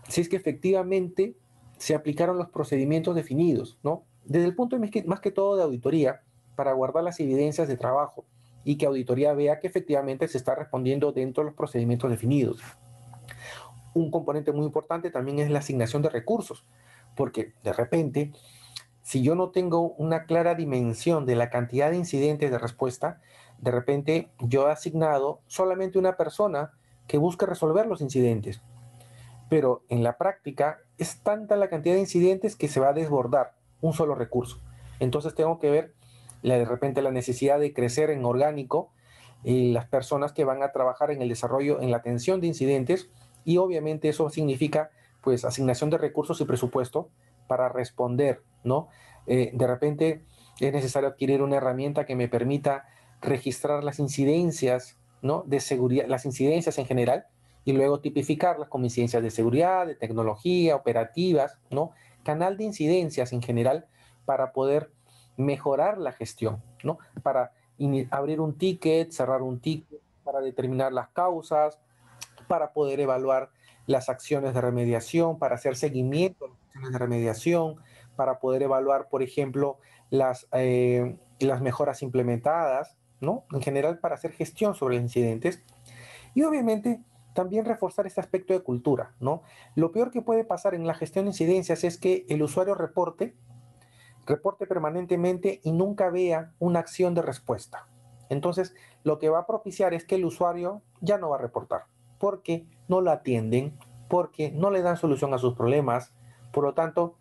si es que efectivamente se aplicaron los procedimientos definidos, ¿no? Desde el punto de más que todo de auditoría, para guardar las evidencias de trabajo y que auditoría vea que efectivamente se está respondiendo dentro de los procedimientos definidos. Un componente muy importante también es la asignación de recursos, porque de repente, si yo no tengo una clara dimensión de la cantidad de incidentes de respuesta, de repente yo he asignado solamente una persona que busque resolver los incidentes, pero en la práctica es tanta la cantidad de incidentes que se va a desbordar un solo recurso. Entonces tengo que ver de repente la necesidad de crecer en orgánico las personas que van a trabajar en el desarrollo, en la atención de incidentes y obviamente eso significa pues asignación de recursos y presupuesto para responder, ¿no? De repente es necesario adquirir una herramienta que me permita registrar las incidencias, ¿no? De seguridad, las incidencias en general y luego tipificarlas como incidencias de seguridad, de tecnología, operativas, ¿no? Canal de incidencias en general para poder mejorar la gestión, ¿no? Para abrir un ticket, cerrar un ticket para determinar las causas, para poder evaluar las acciones de remediación, para hacer seguimiento a las acciones de remediación, para poder evaluar, por ejemplo, las mejoras implementadas, ¿no? En general, para hacer gestión sobre los incidentes. Y obviamente también reforzar este aspecto de cultura, ¿no? Lo peor que puede pasar en la gestión de incidencias es que el usuario reporte permanentemente y nunca vea una acción de respuesta. Entonces, lo que va a propiciar es que el usuario ya no va a reportar, porque no lo atienden, porque no le dan solución a sus problemas. Por lo tanto,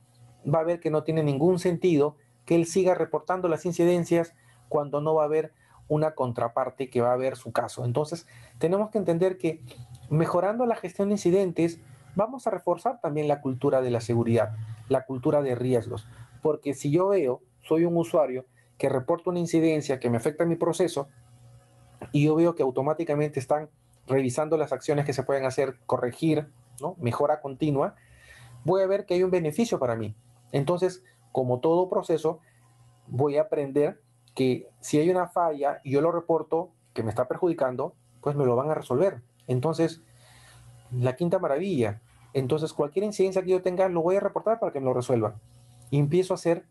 va a ver que no tiene ningún sentido que él siga reportando las incidencias cuando no va a haber una contraparte que va a ver su caso. Entonces, tenemos que entender que mejorando la gestión de incidentes, vamos a reforzar también la cultura de la seguridad, la cultura de riesgos. Porque si yo veo, soy un usuario que reporta una incidencia que me afecta a mi proceso y yo veo que automáticamente están revisando las acciones que se pueden hacer, corregir, ¿no? Mejora continua, voy a ver que hay un beneficio para mí. Entonces, como todo proceso, voy a aprender que si hay una falla y yo lo reporto que me está perjudicando, pues me lo van a resolver. Entonces, la quinta maravilla. Entonces, cualquier incidencia que yo tenga, lo voy a reportar para que me lo resuelva. Y empiezo a hacer,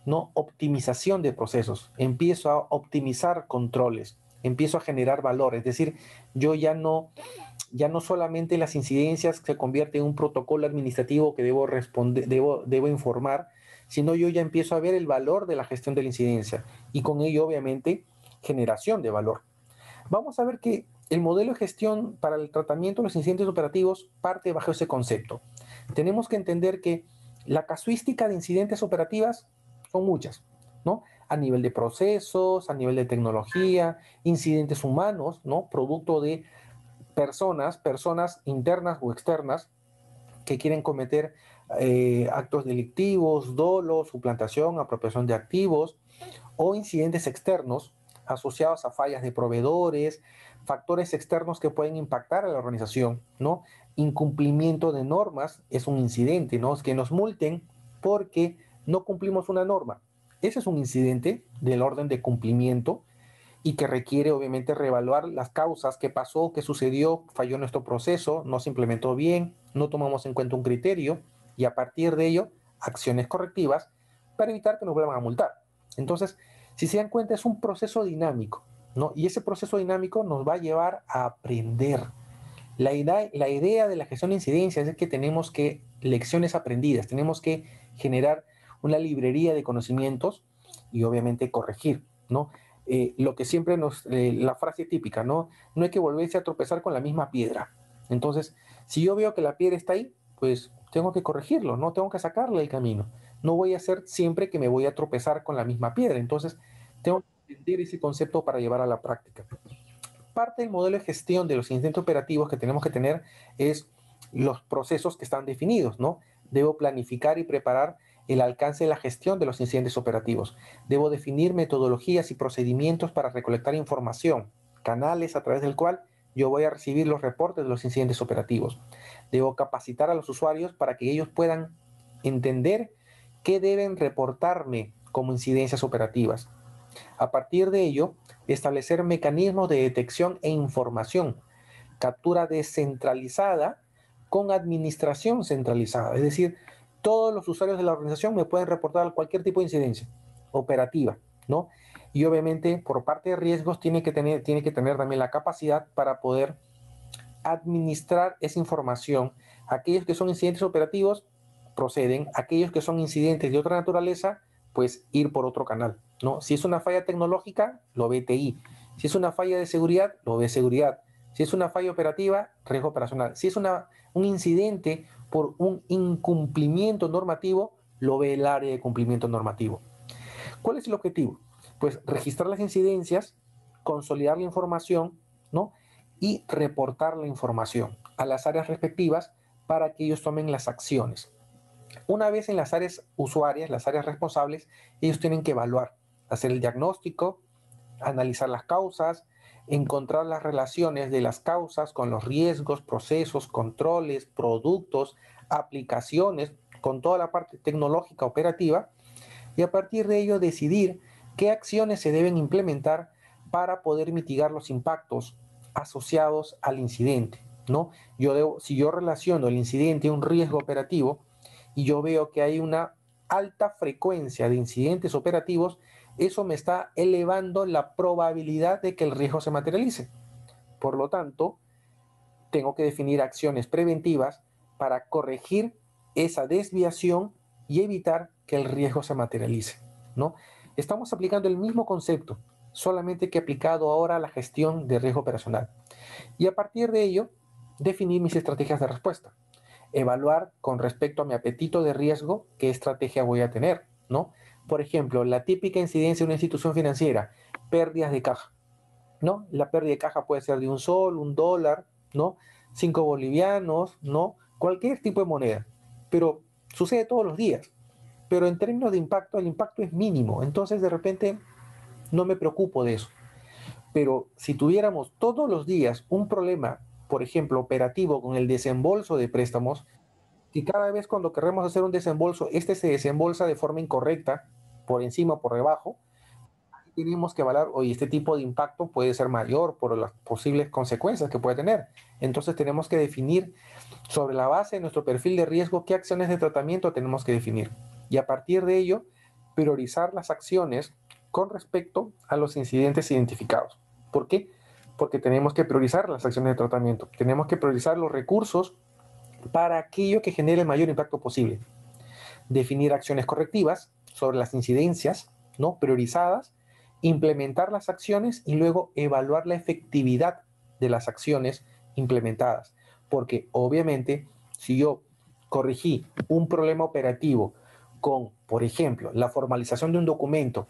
¿no?, optimización de procesos, empiezo a optimizar controles, empiezo a generar valor. Es decir, yo ya no solamente las incidencias se convierten en un protocolo administrativo que debo responder, debo informar, sino yo ya empiezo a ver el valor de la gestión de la incidencia y con ello, obviamente, generación de valor. Vamos a ver que el modelo de gestión para el tratamiento de los incidentes operativos parte bajo ese concepto. Tenemos que entender que la casuística de incidentes operativas son muchas, ¿no? A nivel de procesos, a nivel de tecnología, incidentes humanos, ¿no? Producto de personas internas o externas que quieren cometer actos delictivos, dolo, suplantación, apropiación de activos, o incidentes externos asociados a fallas de proveedores, factores externos que pueden impactar a la organización, ¿no? Incumplimiento de normas es un incidente, ¿no? Es que nos multen porque no cumplimos una norma. Ese es un incidente del orden de cumplimiento y que requiere obviamente reevaluar las causas, qué pasó, qué sucedió, falló nuestro proceso, no se implementó bien, no tomamos en cuenta un criterio y a partir de ello acciones correctivas para evitar que nos vuelvan a multar. Entonces, si se dan cuenta, es un proceso dinámico, ¿no? Y ese proceso dinámico nos va a llevar a aprender. La idea de la gestión de incidencias es que tenemos que, lecciones aprendidas, tenemos que generar una librería de conocimientos y obviamente corregir, ¿no? Lo que siempre la frase típica, ¿no? No hay que volverse a tropezar con la misma piedra. Entonces, si yo veo que la piedra está ahí, pues tengo que corregirlo, no tengo que sacarle el camino. No voy a hacer siempre que me voy a tropezar con la misma piedra. Entonces, tengo que entender ese concepto para llevar a la práctica. Parte del modelo de gestión de los incidentes operativos que tenemos que tener es los procesos que están definidos, ¿no? Debo planificar y preparar el alcance de la gestión de los incidentes operativos. Debo definir metodologías y procedimientos para recolectar información, canales a través del cual yo voy a recibir los reportes de los incidentes operativos. Debo capacitar a los usuarios para que ellos puedan entender qué deben reportarme como incidencias operativas. A partir de ello, establecer mecanismos de detección e información, captura descentralizada con administración centralizada. Es decir, todos los usuarios de la organización me pueden reportar cualquier tipo de incidencia operativa, ¿no? Y obviamente, por parte de riesgos, tiene que tener también la capacidad para poder administrar esa información. Aquellos que son incidentes operativos proceden, aquellos que son incidentes de otra naturaleza, pues ir por otro canal, ¿no? Si es una falla tecnológica, lo ve TI. Si es una falla de seguridad, lo ve seguridad. Si es una falla operativa, riesgo operacional. Si es un incidente por un incumplimiento normativo, lo ve el área de cumplimiento normativo. ¿Cuál es el objetivo? Pues registrar las incidencias, consolidar la información, ¿no? Y reportar la información a las áreas respectivas para que ellos tomen las acciones. Una vez en las áreas usuarias, las áreas responsables, ellos tienen que evaluar, hacer el diagnóstico, analizar las causas, encontrar las relaciones de las causas con los riesgos, procesos, controles, productos, aplicaciones, con toda la parte tecnológica operativa, y a partir de ello decidir qué acciones se deben implementar para poder mitigar los impactos asociados al incidente, ¿no? Si yo relaciono el incidente a un riesgo operativo y yo veo que hay una alta frecuencia de incidentes operativos, eso me está elevando la probabilidad de que el riesgo se materialice. Por lo tanto, tengo que definir acciones preventivas para corregir esa desviación y evitar que el riesgo se materialice, ¿no? Estamos aplicando el mismo concepto, solamente que aplicado ahora a la gestión de riesgo operacional. Y a partir de ello, definir mis estrategias de respuesta. Evaluar con respecto a mi apetito de riesgo qué estrategia voy a tener, ¿no? Por ejemplo, la típica incidencia de una institución financiera, pérdidas de caja, ¿no? La pérdida de caja puede ser de un sol, un dólar, ¿no? 5 bolivianos, ¿no? Cualquier tipo de moneda. Pero sucede todos los días. Pero en términos de impacto, el impacto es mínimo. Entonces, de repente, no me preocupo de eso. Pero si tuviéramos todos los días un problema, por ejemplo, operativo con el desembolso de préstamos, que cada vez cuando queremos hacer un desembolso, este se desembolsa de forma incorrecta, por encima o por debajo, tenemos que evaluar, oye, este tipo de impacto puede ser mayor por las posibles consecuencias que puede tener. Entonces tenemos que definir sobre la base de nuestro perfil de riesgo qué acciones de tratamiento tenemos que definir. Y a partir de ello, priorizar las acciones con respecto a los incidentes identificados. ¿Por qué? Porque tenemos que priorizar las acciones de tratamiento. Tenemos que priorizar los recursos para aquello que genere el mayor impacto posible. Definir acciones correctivas sobre las incidencias, ¿no? Priorizadas, implementar las acciones y luego evaluar la efectividad de las acciones implementadas. Porque obviamente, si yo corregí un problema operativo con, por ejemplo, la formalización de un documento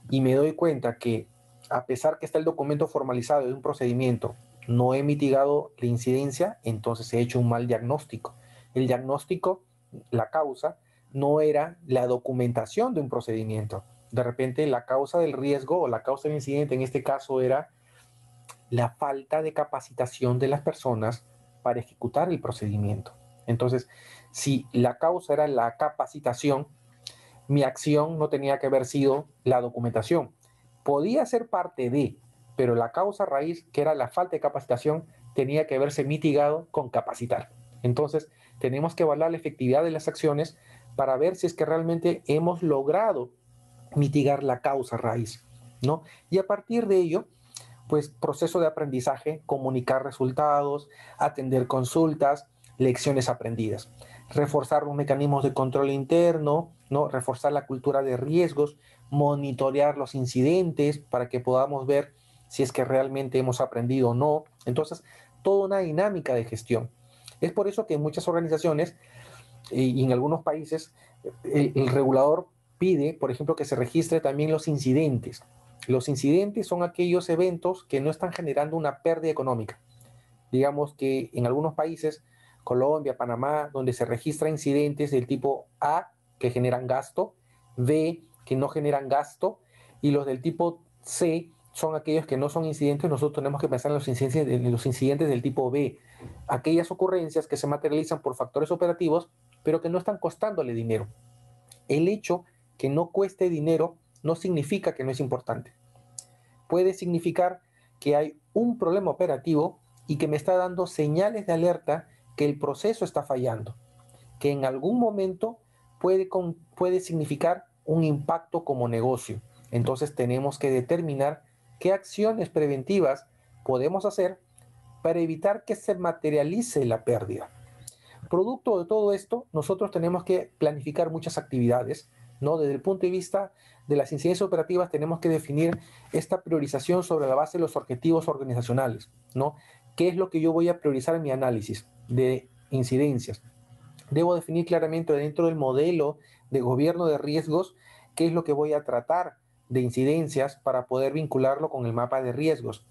y me doy cuenta que a pesar que está el documento formalizado de un procedimiento, no he mitigado la incidencia, entonces he hecho un mal diagnóstico. El diagnóstico, la causa, no era la documentación de un procedimiento. De repente la causa del riesgo o la causa del incidente en este caso era la falta de capacitación de las personas para ejecutar el procedimiento. Entonces, si la causa era la capacitación, mi acción no tenía que haber sido la documentación. Podía ser parte de, pero la causa raíz, que era la falta de capacitación, tenía que haberse mitigado con capacitar. Entonces, tenemos que evaluar la efectividad de las acciones para ver si es que realmente hemos logrado mitigar la causa raíz, ¿no? Y a partir de ello, pues proceso de aprendizaje, comunicar resultados, atender consultas, lecciones aprendidas, reforzar los mecanismos de control interno, ¿no? Reforzar la cultura de riesgos, monitorear los incidentes para que podamos ver si es que realmente hemos aprendido o no. Entonces, toda una dinámica de gestión. Es por eso que en muchas organizaciones y en algunos países el regulador pide, por ejemplo, que se registre también los incidentes. Los incidentes son aquellos eventos que no están generando una pérdida económica. Digamos que en algunos países, Colombia, Panamá, donde se registran incidentes del tipo A que generan gasto, B que no generan gasto y los del tipo C son aquellos que no son incidentes. Nosotros tenemos que pensar en los incidentes del tipo B, aquellas ocurrencias que se materializan por factores operativos, pero que no están costándole dinero. El hecho que no cueste dinero no significa que no es importante. Puede significar que hay un problema operativo y que me está dando señales de alerta que el proceso está fallando, que en algún momento puede significar un impacto como negocio. Entonces tenemos que determinar qué acciones preventivas podemos hacer para evitar que se materialice la pérdida. Producto de todo esto, nosotros tenemos que planificar muchas actividades, ¿no? Desde el punto de vista de las incidencias operativas, tenemos que definir esta priorización sobre la base de los objetivos organizacionales, ¿no? ¿Qué es lo que yo voy a priorizar en mi análisis de incidencias? Debo definir claramente dentro del modelo de gobierno de riesgos qué es lo que voy a tratar de incidencias para poder vincularlo con el mapa de riesgos.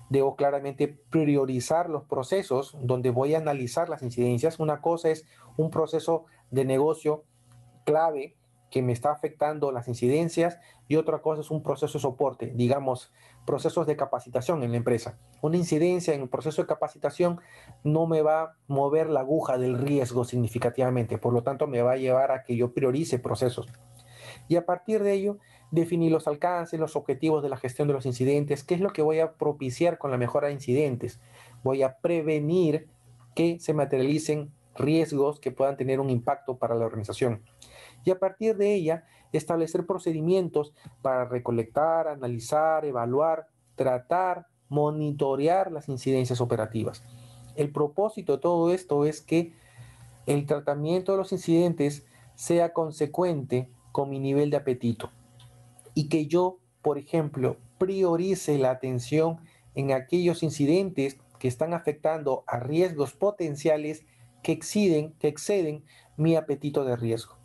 Debo claramente priorizar los procesos donde voy a analizar las incidencias. Una cosa es un proceso de negocio clave que me está afectando las incidencias y otra cosa es un proceso de soporte, digamos, procesos de capacitación en la empresa. Una incidencia en un proceso de capacitación no me va a mover la aguja del riesgo significativamente, por lo tanto me va a llevar a que yo priorice procesos. Y a partir de ello, definir los alcances, los objetivos de la gestión de los incidentes, qué es lo que voy a propiciar con la mejora de incidentes. Voy a prevenir que se materialicen riesgos que puedan tener un impacto para la organización. Y a partir de ella, establecer procedimientos para recolectar, analizar, evaluar, tratar, monitorear las incidencias operativas. El propósito de todo esto es que el tratamiento de los incidentes sea consecuente con mi nivel de apetito y que yo, por ejemplo, priorice la atención en aquellos incidentes que están afectando a riesgos potenciales que exceden mi apetito de riesgo.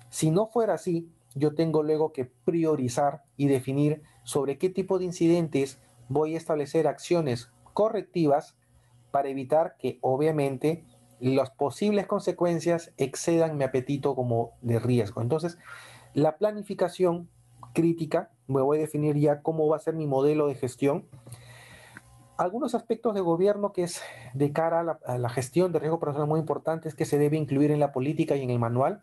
Si no fuera así, yo tengo luego que priorizar y definir sobre qué tipo de incidentes voy a establecer acciones correctivas para evitar que obviamente las posibles consecuencias excedan mi apetito como de riesgo. Entonces, la planificación crítica, me voy a definir ya cómo va a ser mi modelo de gestión. Algunos aspectos de gobierno que es de cara a la gestión de riesgo personal muy importantes que se debe incluir en la política y en el manual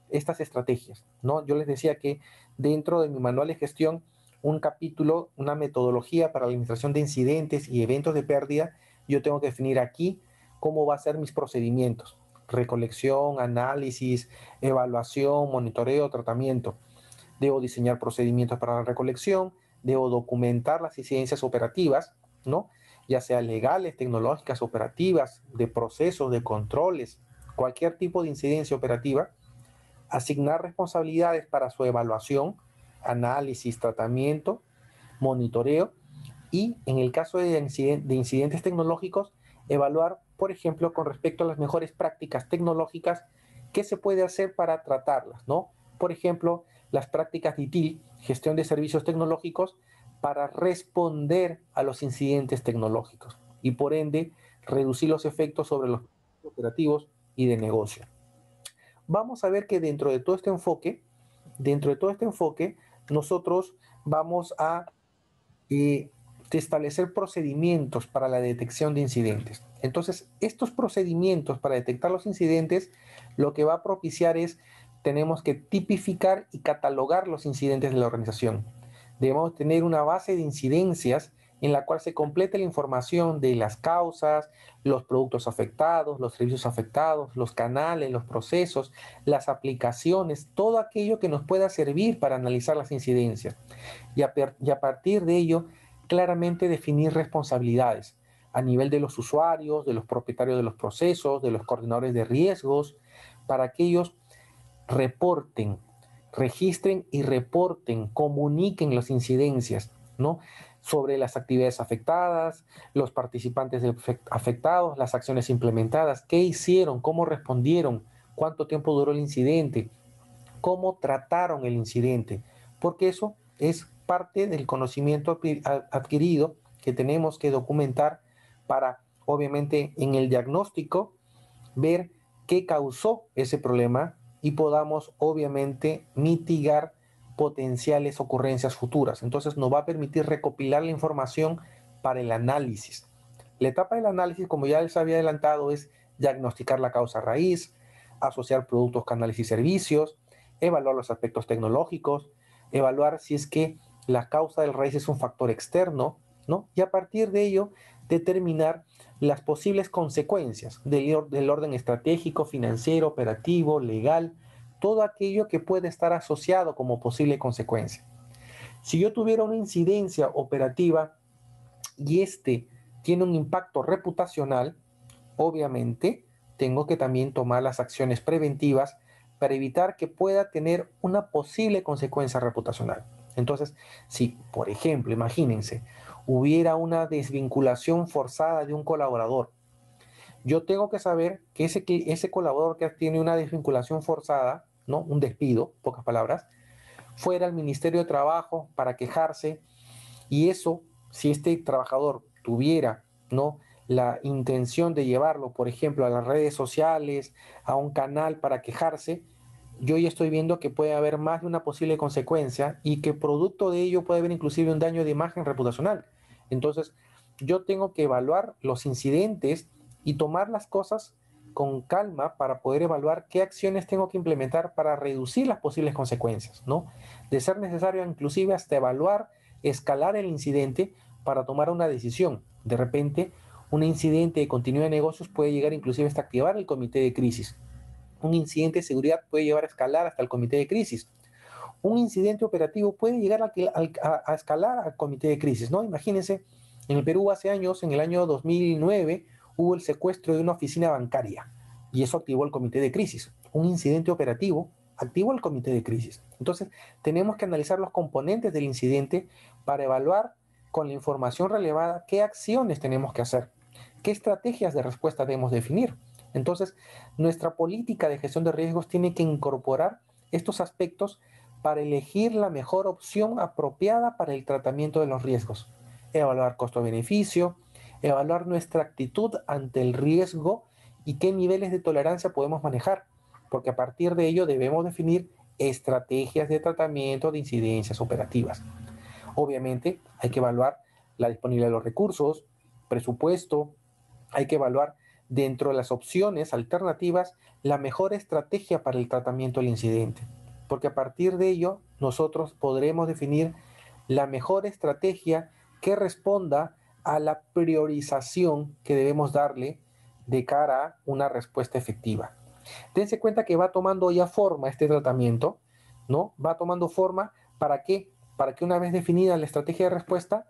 estas estrategias, ¿no? Yo les decía que dentro de mi manual de gestión, un capítulo, una metodología para la administración de incidentes y eventos de pérdida, yo tengo que definir aquí cómo va a ser mis procedimientos, recolección, análisis, evaluación, monitoreo, tratamiento. Debo diseñar procedimientos para la recolección, debo documentar las incidencias operativas, ¿no? Ya sea legales, tecnológicas, operativas, de procesos, de controles, cualquier tipo de incidencia operativa, asignar responsabilidades para su evaluación, análisis, tratamiento, monitoreo y en el caso de incidentes tecnológicos, evaluar, por ejemplo, con respecto a las mejores prácticas tecnológicas, qué se puede hacer para tratarlas, ¿no? Por ejemplo, las prácticas de ITIL, gestión de servicios tecnológicos, para responder a los incidentes tecnológicos y por ende reducir los efectos sobre los operativos y de negocio. Vamos a ver que dentro de todo este enfoque, nosotros vamos a eh, establecer procedimientos para la detección de incidentes. Entonces, estos procedimientos para detectar los incidentes, lo que va a propiciar es, tenemos que tipificar y catalogar los incidentes de la organización. Debemos tener una base de incidencias en la cual se complete la información de las causas, los productos afectados, los servicios afectados, los canales, los procesos, las aplicaciones, todo aquello que nos pueda servir para analizar las incidencias. Y a partir de ello, claramente definir responsabilidades a nivel de los usuarios, de los propietarios de los procesos, de los coordinadores de riesgos, para que ellos reporten, registren y reporten, comuniquen las incidencias, ¿no? Sobre las actividades afectadas, los participantes afectados, las acciones implementadas, qué hicieron, cómo respondieron, cuánto tiempo duró el incidente, cómo trataron el incidente, porque eso es parte del conocimiento adquirido que tenemos que documentar para, obviamente, en el diagnóstico, ver qué causó ese problema y podamos, obviamente, mitigar potenciales ocurrencias futuras. Entonces, nos va a permitir recopilar la información para el análisis. La etapa del análisis, como ya les había adelantado, es diagnosticar la causa raíz, asociar productos, canales y servicios, evaluar los aspectos tecnológicos, evaluar si es que la causa del raíz es un factor externo, ¿no? Y a partir de ello, determinar las posibles consecuencias del orden estratégico, financiero, operativo, legal, todo aquello que puede estar asociado como posible consecuencia. Si yo tuviera una incidencia operativa y este tiene un impacto reputacional, obviamente tengo que también tomar las acciones preventivas para evitar que pueda tener una posible consecuencia reputacional. Entonces, si, por ejemplo, imagínense, hubiera una desvinculación forzada de un colaborador, yo tengo que saber que ese colaborador que tiene una desvinculación forzada, ¿no? Un despido, pocas palabras, fuera al Ministerio de Trabajo para quejarse y eso, si este trabajador tuviera, ¿no? La intención de llevarlo, por ejemplo, a las redes sociales, a un canal para quejarse, yo ya estoy viendo que puede haber más de una posible consecuencia y que producto de ello puede haber inclusive un daño de imagen reputacional. Entonces, yo tengo que evaluar los incidentes y tomar las cosas con calma para poder evaluar qué acciones tengo que implementar para reducir las posibles consecuencias, ¿no? De ser necesario inclusive hasta evaluar, escalar el incidente para tomar una decisión. De repente, un incidente de continuidad de negocios puede llegar inclusive hasta activar el comité de crisis. Un incidente de seguridad puede llevar a escalar hasta el comité de crisis. Un incidente operativo puede llegar a escalar al comité de crisis, ¿no? Imagínense, en el Perú hace años, en el año 2009, hubo el secuestro de una oficina bancaria y eso activó el comité de crisis. Un incidente operativo activó el comité de crisis. Entonces, tenemos que analizar los componentes del incidente para evaluar con la información relevada qué acciones tenemos que hacer, qué estrategias de respuesta debemos definir. Entonces, nuestra política de gestión de riesgos tiene que incorporar estos aspectos para elegir la mejor opción apropiada para el tratamiento de los riesgos. Evaluar costo-beneficio, evaluar nuestra actitud ante el riesgo y qué niveles de tolerancia podemos manejar, porque a partir de ello debemos definir estrategias de tratamiento de incidencias operativas. Obviamente hay que evaluar la disponibilidad de los recursos, presupuesto, hay que evaluar dentro de las opciones alternativas la mejor estrategia para el tratamiento del incidente, porque a partir de ello nosotros podremos definir la mejor estrategia que responda a la priorización que debemos darle de cara a una respuesta efectiva. Dense cuenta que va tomando ya forma este tratamiento, ¿no? Va tomando forma ¿para qué? Para que una vez definida la estrategia de respuesta,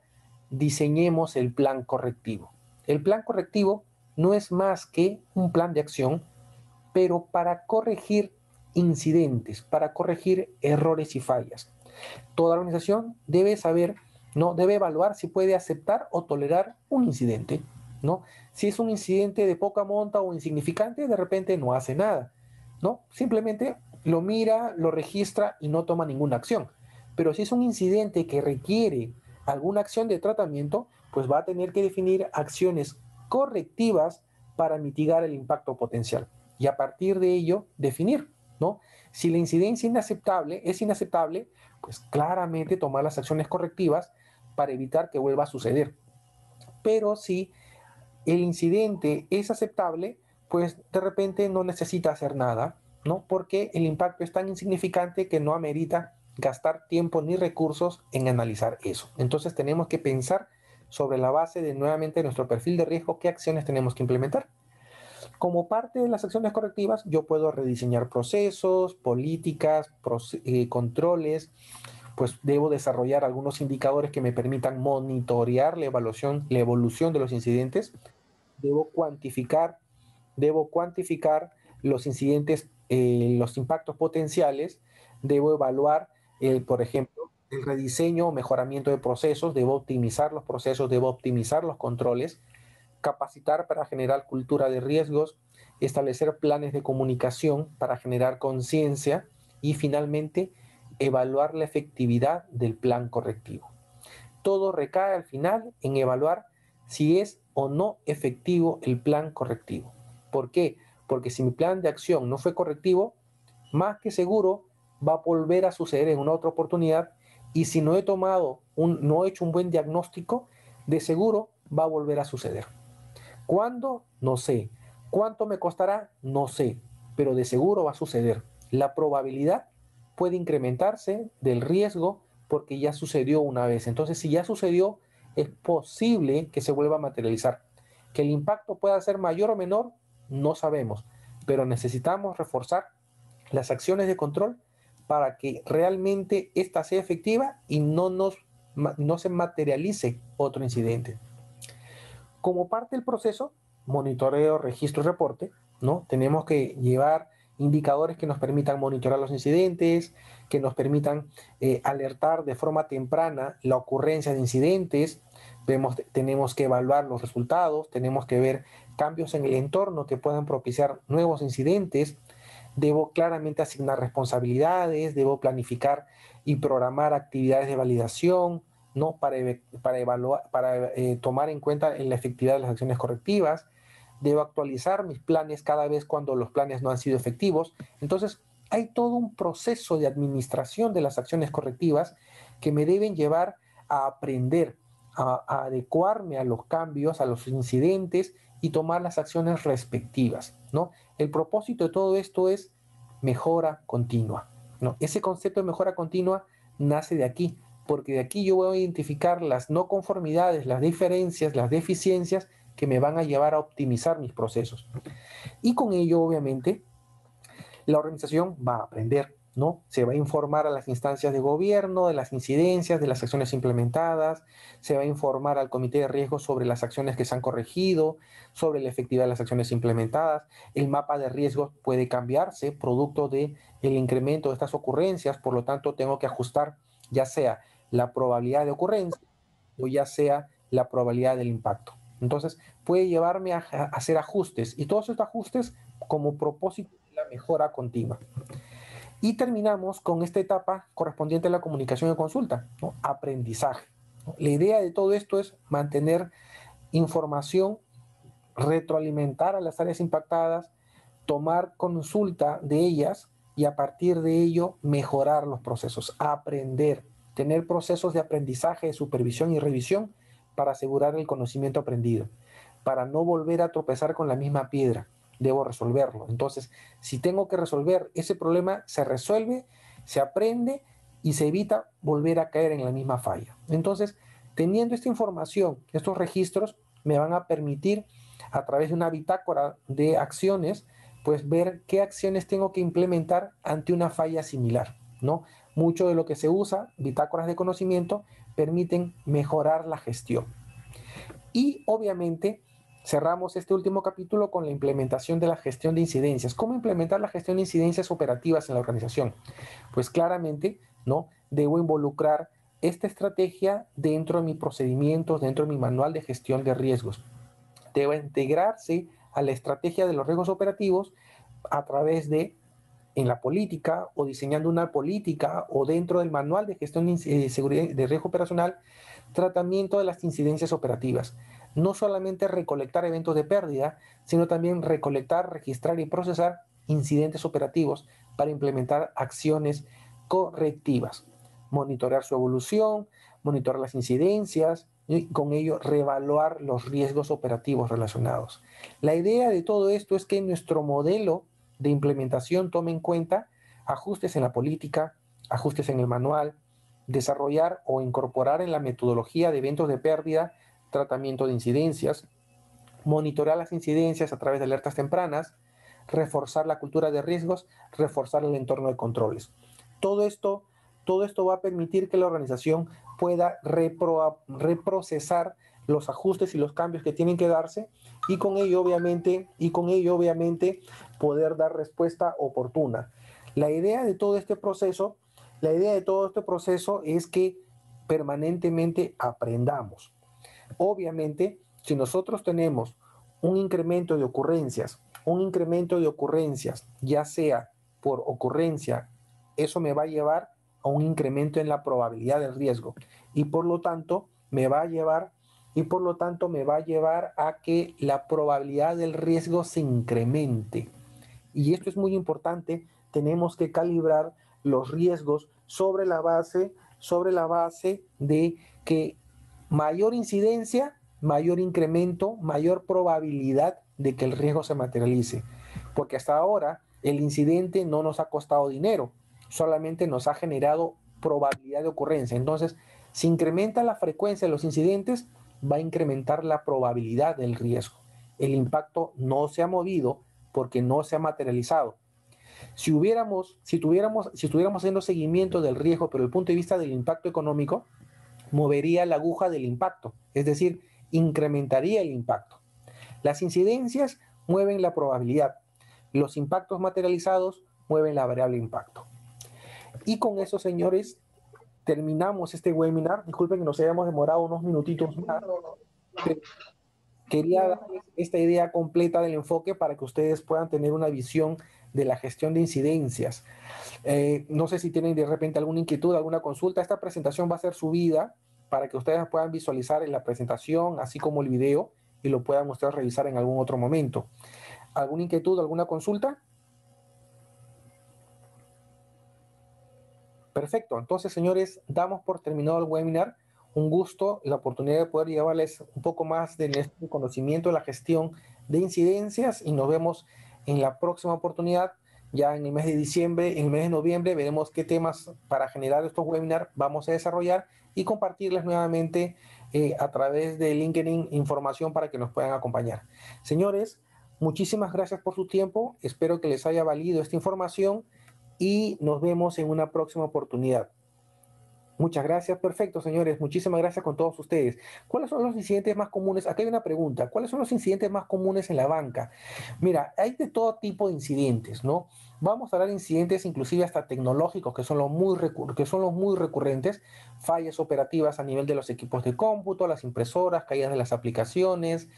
diseñemos el plan correctivo. El plan correctivo no es más que un plan de acción, pero para corregir incidentes, para corregir errores y fallas. Toda organización debe saber, ¿no? Debe evaluar si puede aceptar o tolerar un incidente, ¿no? Si es un incidente de poca monta o insignificante, de repente no hace nada, ¿no? Simplemente lo mira, lo registra y no toma ninguna acción. Pero si es un incidente que requiere alguna acción de tratamiento, pues va a tener que definir acciones correctivas para mitigar el impacto potencial. Y a partir de ello, definir, ¿no? Si la incidencia es inaceptable, pues claramente tomar las acciones correctivas para evitar que vuelva a suceder. Pero si el incidente es aceptable, pues de repente no necesita hacer nada, ¿no? Porque el impacto es tan insignificante que no amerita gastar tiempo ni recursos en analizar eso. Entonces tenemos que pensar sobre la base de nuevamente nuestro perfil de riesgo qué acciones tenemos que implementar. Como parte de las acciones correctivas, yo puedo rediseñar procesos, políticas, controles, pues debo desarrollar algunos indicadores que me permitan monitorear la evolución de los incidentes. Debo cuantificar, debo cuantificar los incidentes, los impactos potenciales. Debo evaluar, por ejemplo, el rediseño o mejoramiento de procesos. Debo optimizar los procesos, debo optimizar los controles, capacitar para generar cultura de riesgos, establecer planes de comunicación para generar conciencia y finalmente evaluar la efectividad del plan correctivo. Todo recae al final en evaluar si es o no efectivo el plan correctivo. ¿Por qué? Porque si mi plan de acción no fue correctivo, más que seguro va a volver a suceder en una otra oportunidad y si no he hecho un buen diagnóstico, de seguro va a volver a suceder. ¿Cuándo? No sé. ¿Cuánto me costará? No sé, pero de seguro va a suceder. La probabilidad puede incrementarse del riesgo porque ya sucedió una vez. Entonces, si ya sucedió, es posible que se vuelva a materializar. Que el impacto pueda ser mayor o menor, no sabemos, pero necesitamos reforzar las acciones de control para que realmente esta sea efectiva y no se materialice otro incidente. Como parte del proceso, monitoreo, registro y reporte, ¿no? Tenemos que llevar indicadores que nos permitan monitorear los incidentes, que nos permitan alertar de forma temprana la ocurrencia de incidentes. Tenemos que evaluar los resultados, tenemos que ver cambios en el entorno que puedan propiciar nuevos incidentes. Debo claramente asignar responsabilidades, debo planificar y programar actividades de validación, ¿no? Para evaluar, para tomar en cuenta la efectividad de las acciones correctivas. Debo actualizar mis planes cada vez cuando los planes no han sido efectivos. Entonces, hay todo un proceso de administración de las acciones correctivas que me deben llevar a aprender a adecuarme a los cambios, a los incidentes y tomar las acciones respectivas, ¿no? El propósito de todo esto es mejora continua, ¿no? Ese concepto de mejora continua nace de aquí, porque de aquí yo voy a identificar las no conformidades, las diferencias, las deficiencias que me van a llevar a optimizar mis procesos. Y con ello, obviamente, la organización va a aprender, ¿no? Se va a informar a las instancias de gobierno de las incidencias, de las acciones implementadas, se va a informar al comité de riesgos sobre las acciones que se han corregido, sobre la efectividad de las acciones implementadas. El mapa de riesgos puede cambiarse producto del incremento de estas ocurrencias, por lo tanto tengo que ajustar ya sea la probabilidad de ocurrencia o ya sea la probabilidad del impacto. Entonces, puede llevarme a hacer ajustes y todos estos ajustes como propósito de la mejora continua. Y terminamos con esta etapa correspondiente a la comunicación y consulta, ¿no? Aprendizaje. La idea de todo esto es mantener información, retroalimentar a las áreas impactadas, tomar consulta de ellas y a partir de ello mejorar los procesos, aprender, tener procesos de aprendizaje, de supervisión y revisión para asegurar el conocimiento aprendido, para no volver a tropezar con la misma piedra. Debo resolverlo. Entonces, si tengo que resolver ese problema, se resuelve, se aprende y se evita volver a caer en la misma falla. Entonces, teniendo esta información, estos registros me van a permitir a través de una bitácora de acciones, pues ver qué acciones tengo que implementar ante una falla similar, ¿no? Mucho de lo que se usa, bitácoras de conocimiento, permiten mejorar la gestión. Y obviamente cerramos este último capítulo con la implementación de la gestión de incidencias. ¿Cómo implementar la gestión de incidencias operativas en la organización? Pues claramente, ¿no? Debo involucrar esta estrategia dentro de mis procedimientos, dentro de mi manual de gestión de riesgos. Debe integrarse a la estrategia de los riesgos operativos a través de en la política o diseñando una política o dentro del manual de gestión de seguridad de riesgo operacional, tratamiento de las incidencias operativas. No solamente recolectar eventos de pérdida, sino también recolectar, registrar y procesar incidentes operativos para implementar acciones correctivas. Monitorear su evolución, monitorear las incidencias y con ello reevaluar los riesgos operativos relacionados. La idea de todo esto es que nuestro modelo de implementación tome en cuenta ajustes en la política, ajustes en el manual, desarrollar o incorporar en la metodología de eventos de pérdida, tratamiento de incidencias, monitorear las incidencias a través de alertas tempranas, reforzar la cultura de riesgos, reforzar el entorno de controles. Todo esto, todo esto va a permitir que la organización pueda reprocesar los ajustes y los cambios que tienen que darse y con ello obviamente poder dar respuesta oportuna. La idea de todo este proceso, la idea de todo este proceso es que permanentemente aprendamos. Obviamente, si nosotros tenemos un incremento de ocurrencias, ya sea por ocurrencia, eso me va a llevar a un incremento en la probabilidad del riesgo y por lo tanto me va a llevar a que la probabilidad del riesgo se incremente. Y esto es muy importante, tenemos que calibrar los riesgos sobre la base de que mayor incidencia, mayor incremento, mayor probabilidad de que el riesgo se materialice. Porque hasta ahora el incidente no nos ha costado dinero, solamente nos ha generado probabilidad de ocurrencia. Entonces, si incrementa la frecuencia de los incidentes, va a incrementar la probabilidad del riesgo. El impacto no se ha movido porque no se ha materializado. Si estuviéramos haciendo seguimiento del riesgo, pero desde el punto de vista del impacto económico, movería la aguja del impacto, es decir, incrementaría el impacto. Las incidencias mueven la probabilidad, los impactos materializados mueven la variable impacto. Y con eso, señores, terminamos este webinar. Disculpen que nos hayamos demorado unos minutitos más, pero quería darles esta idea completa del enfoque para que ustedes puedan tener una visión de la gestión de incidencias. No sé si tienen de repente alguna inquietud, alguna consulta. Esta presentación va a ser subida para que ustedes puedan visualizar en la presentación, así como el video, y lo puedan ustedes revisar en algún otro momento. ¿Alguna inquietud, alguna consulta? Perfecto. Entonces, señores, damos por terminado el webinar. un gusto la oportunidad de poder llevarles un poco más de nuestro conocimiento de la gestión de incidencias y nos vemos en la próxima oportunidad. Ya en el mes de diciembre, en el mes de noviembre, veremos qué temas para generar estos webinars vamos a desarrollar y compartirles nuevamente a través de LinkedIn información para que nos puedan acompañar. Señores, muchísimas gracias por su tiempo. Espero que les haya valido esta información y nos vemos en una próxima oportunidad. Muchas gracias, perfecto, señores. Muchísimas gracias con todos ustedes. ¿Cuáles son los incidentes más comunes? Aquí hay una pregunta. ¿Cuáles son los incidentes más comunes en la banca? Mira, hay de todo tipo de incidentes, ¿no? Vamos a hablar de incidentes inclusive hasta tecnológicos, que son los muy recurrentes, fallas operativas a nivel de los equipos de cómputo, las impresoras, caídas de las aplicaciones,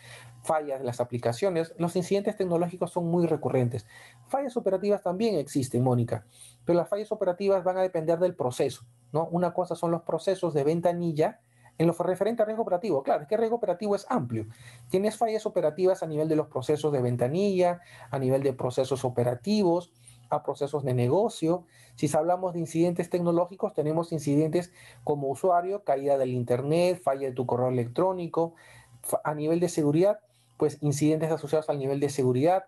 fallas de las aplicaciones. Los incidentes tecnológicos son muy recurrentes. Fallas operativas también existen, Mónica, pero las fallas operativas van a depender del proceso, ¿no? Una cosa son los procesos de ventanilla en lo referente a riesgo operativo. Claro, es que el riesgo operativo es amplio. Tienes fallas operativas a nivel de los procesos de ventanilla, a nivel de procesos operativos, a procesos de negocio. Si hablamos de incidentes tecnológicos, tenemos incidentes como usuario, caída del internet, falla de tu correo electrónico. A nivel de seguridad, pues incidentes asociados al nivel de seguridad.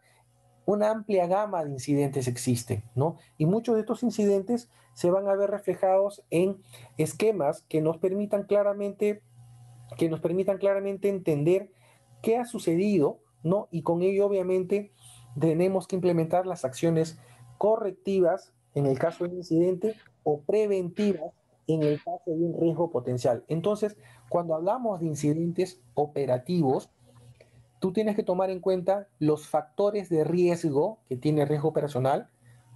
Una amplia gama de incidentes existe, ¿no? Y muchos de estos incidentes se van a ver reflejados en esquemas que nos permitan claramente entender qué ha sucedido, ¿no? Y con ello, obviamente, tenemos que implementar las acciones correctivas en el caso de un incidente o preventivas en el caso de un riesgo potencial. Entonces, cuando hablamos de incidentes operativos, tú tienes que tomar en cuenta los factores de riesgo que tiene el riesgo operacional,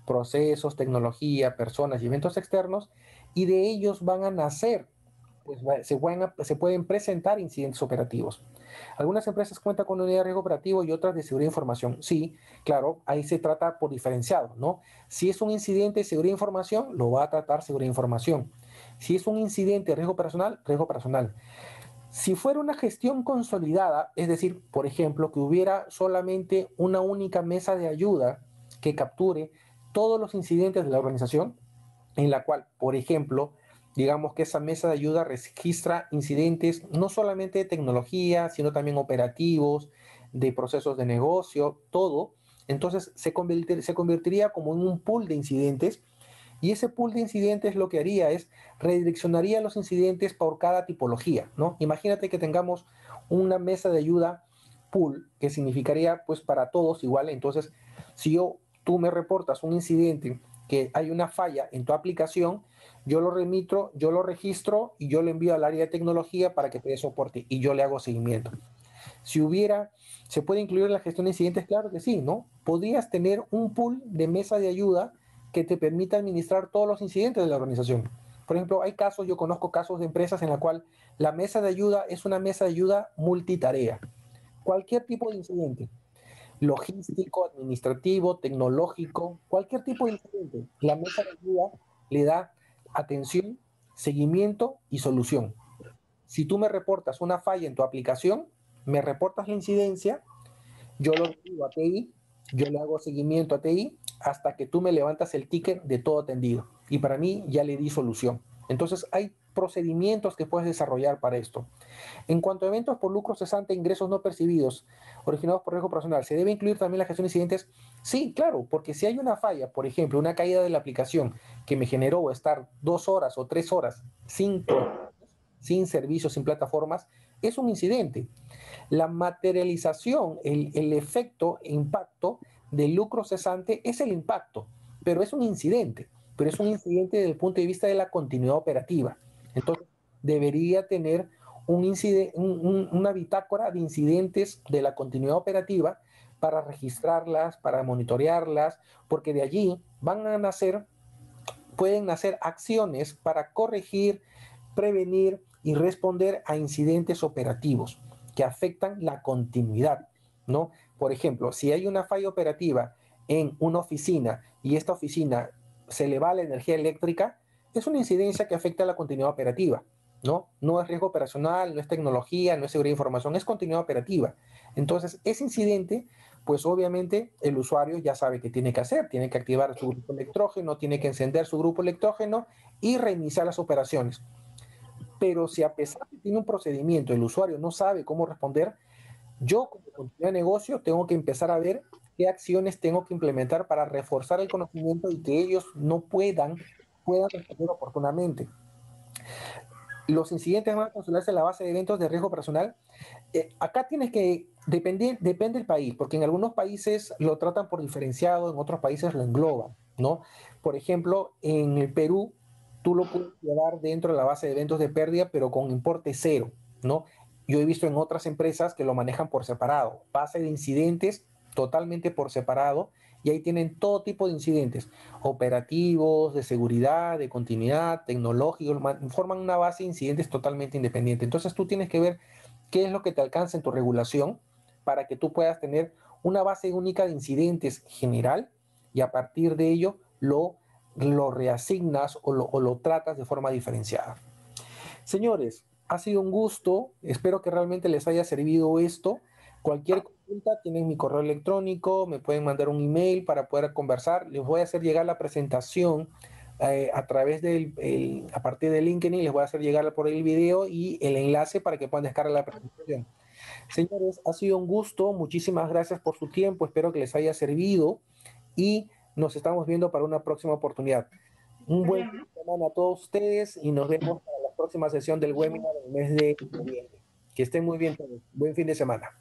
procesos, tecnología, personas y eventos externos, y de ellos van a nacer, pues se pueden presentar incidentes operativos. Algunas empresas cuentan con una unidad de riesgo operativo y otras de seguridad de información. Sí, claro, ahí se trata por diferenciado, ¿no? Si es un incidente de seguridad de información, lo va a tratar seguridad de información. Si es un incidente de riesgo operacional, riesgo operacional. Si fuera una gestión consolidada, es decir, por ejemplo, que hubiera solamente una única mesa de ayuda que capture todos los incidentes de la organización, en la cual, por ejemplo, digamos que esa mesa de ayuda registra incidentes no solamente de tecnología, sino también operativos, de procesos de negocio, todo, entonces se convertiría como en un pool de incidentes y ese pool de incidentes lo que haría es redireccionaría los incidentes por cada tipología, ¿no? Imagínate que tengamos una mesa de ayuda pool, que significaría pues para todos igual. Entonces, si tú me reportas un incidente que hay una falla en tu aplicación, yo lo remito, yo lo registro y yo lo envío al área de tecnología para que te dé soporte y yo le hago seguimiento. Si hubiera, ¿se puede incluir en la gestión de incidentes? Claro que sí, ¿no? Podrías tener un pool de mesa de ayuda que te permita administrar todos los incidentes de la organización. Por ejemplo, hay casos, yo conozco casos de empresas en la cual la mesa de ayuda es una mesa de ayuda multitarea. Cualquier tipo de incidente, logístico, administrativo, tecnológico, cualquier tipo de incidente, la mesa de ayuda le da atención, seguimiento y solución. Si tú me reportas una falla en tu aplicación, me reportas la incidencia, yo lo digo a TI, yo le hago seguimiento a TI hasta que tú me levantas el ticket de todo atendido. Y para mí ya le di solución. Entonces hay procedimientos que puedes desarrollar para esto. En cuanto a eventos por lucro cesante e ingresos no percibidos originados por riesgo personal, ¿se debe incluir también la gestión de incidentes? Sí, claro, porque si hay una falla, por ejemplo, una caída de la aplicación que me generó estar 2 horas o 3 horas sin servicios, sin plataformas, es un incidente. La materialización, el efecto, impacto del lucro cesante es el impacto, pero es un incidente, pero es un incidente desde el punto de vista de la continuidad operativa. Entonces, debería tener una bitácora de incidentes de la continuidad operativa para registrarlas, para monitorearlas, porque de allí pueden nacer acciones para corregir, prevenir y responder a incidentes operativos que afectan la continuidad, ¿no? Por ejemplo, si hay una falla operativa en una oficina y esta oficina se le va la energía eléctrica, es una incidencia que afecta a la continuidad operativa, ¿no? No es riesgo operacional, no es tecnología, no es seguridad de información, es continuidad operativa. Entonces, ese incidente, pues obviamente el usuario ya sabe qué tiene que hacer, tiene que activar su grupo electrógeno, tiene que encender su grupo electrógeno y reiniciar las operaciones. Pero si a pesar de que tiene un procedimiento, el usuario no sabe cómo responder, yo como continuidad de negocio tengo que empezar a ver qué acciones tengo que implementar para reforzar el conocimiento y que ellos no puedan responder oportunamente. Los incidentes van a controlarse en la base de eventos de riesgo personal. Acá tienes que, depende del país, porque en algunos países lo tratan por diferenciado, en otros países lo engloban, ¿no? Por ejemplo, en el Perú, tú lo puedes llevar dentro de la base de eventos de pérdida, pero con importe cero, ¿no? Yo he visto en otras empresas que lo manejan por separado, base de incidentes totalmente por separado, y ahí tienen todo tipo de incidentes, operativos, de seguridad, de continuidad, tecnológicos, forman una base de incidentes totalmente independiente. Entonces tú tienes que ver qué es lo que te alcanza en tu regulación para que tú puedas tener una base única de incidentes general y a partir de ello lo reasignas o lo tratas de forma diferenciada. Señores, ha sido un gusto, espero que realmente les haya servido esto. Cualquier consulta, tienen mi correo electrónico, me pueden mandar un email para poder conversar. Les voy a hacer llegar la presentación a través a partir de LinkedIn, les voy a hacer llegar por el video y el enlace para que puedan descargar la presentación. Señores, ha sido un gusto, muchísimas gracias por su tiempo, espero que les haya servido y nos estamos viendo para una próxima oportunidad. Un buen fin de semana a todos ustedes y nos vemos para la próxima sesión del webinar del mes de noviembre. Que estén muy bien todos. Buen fin de semana.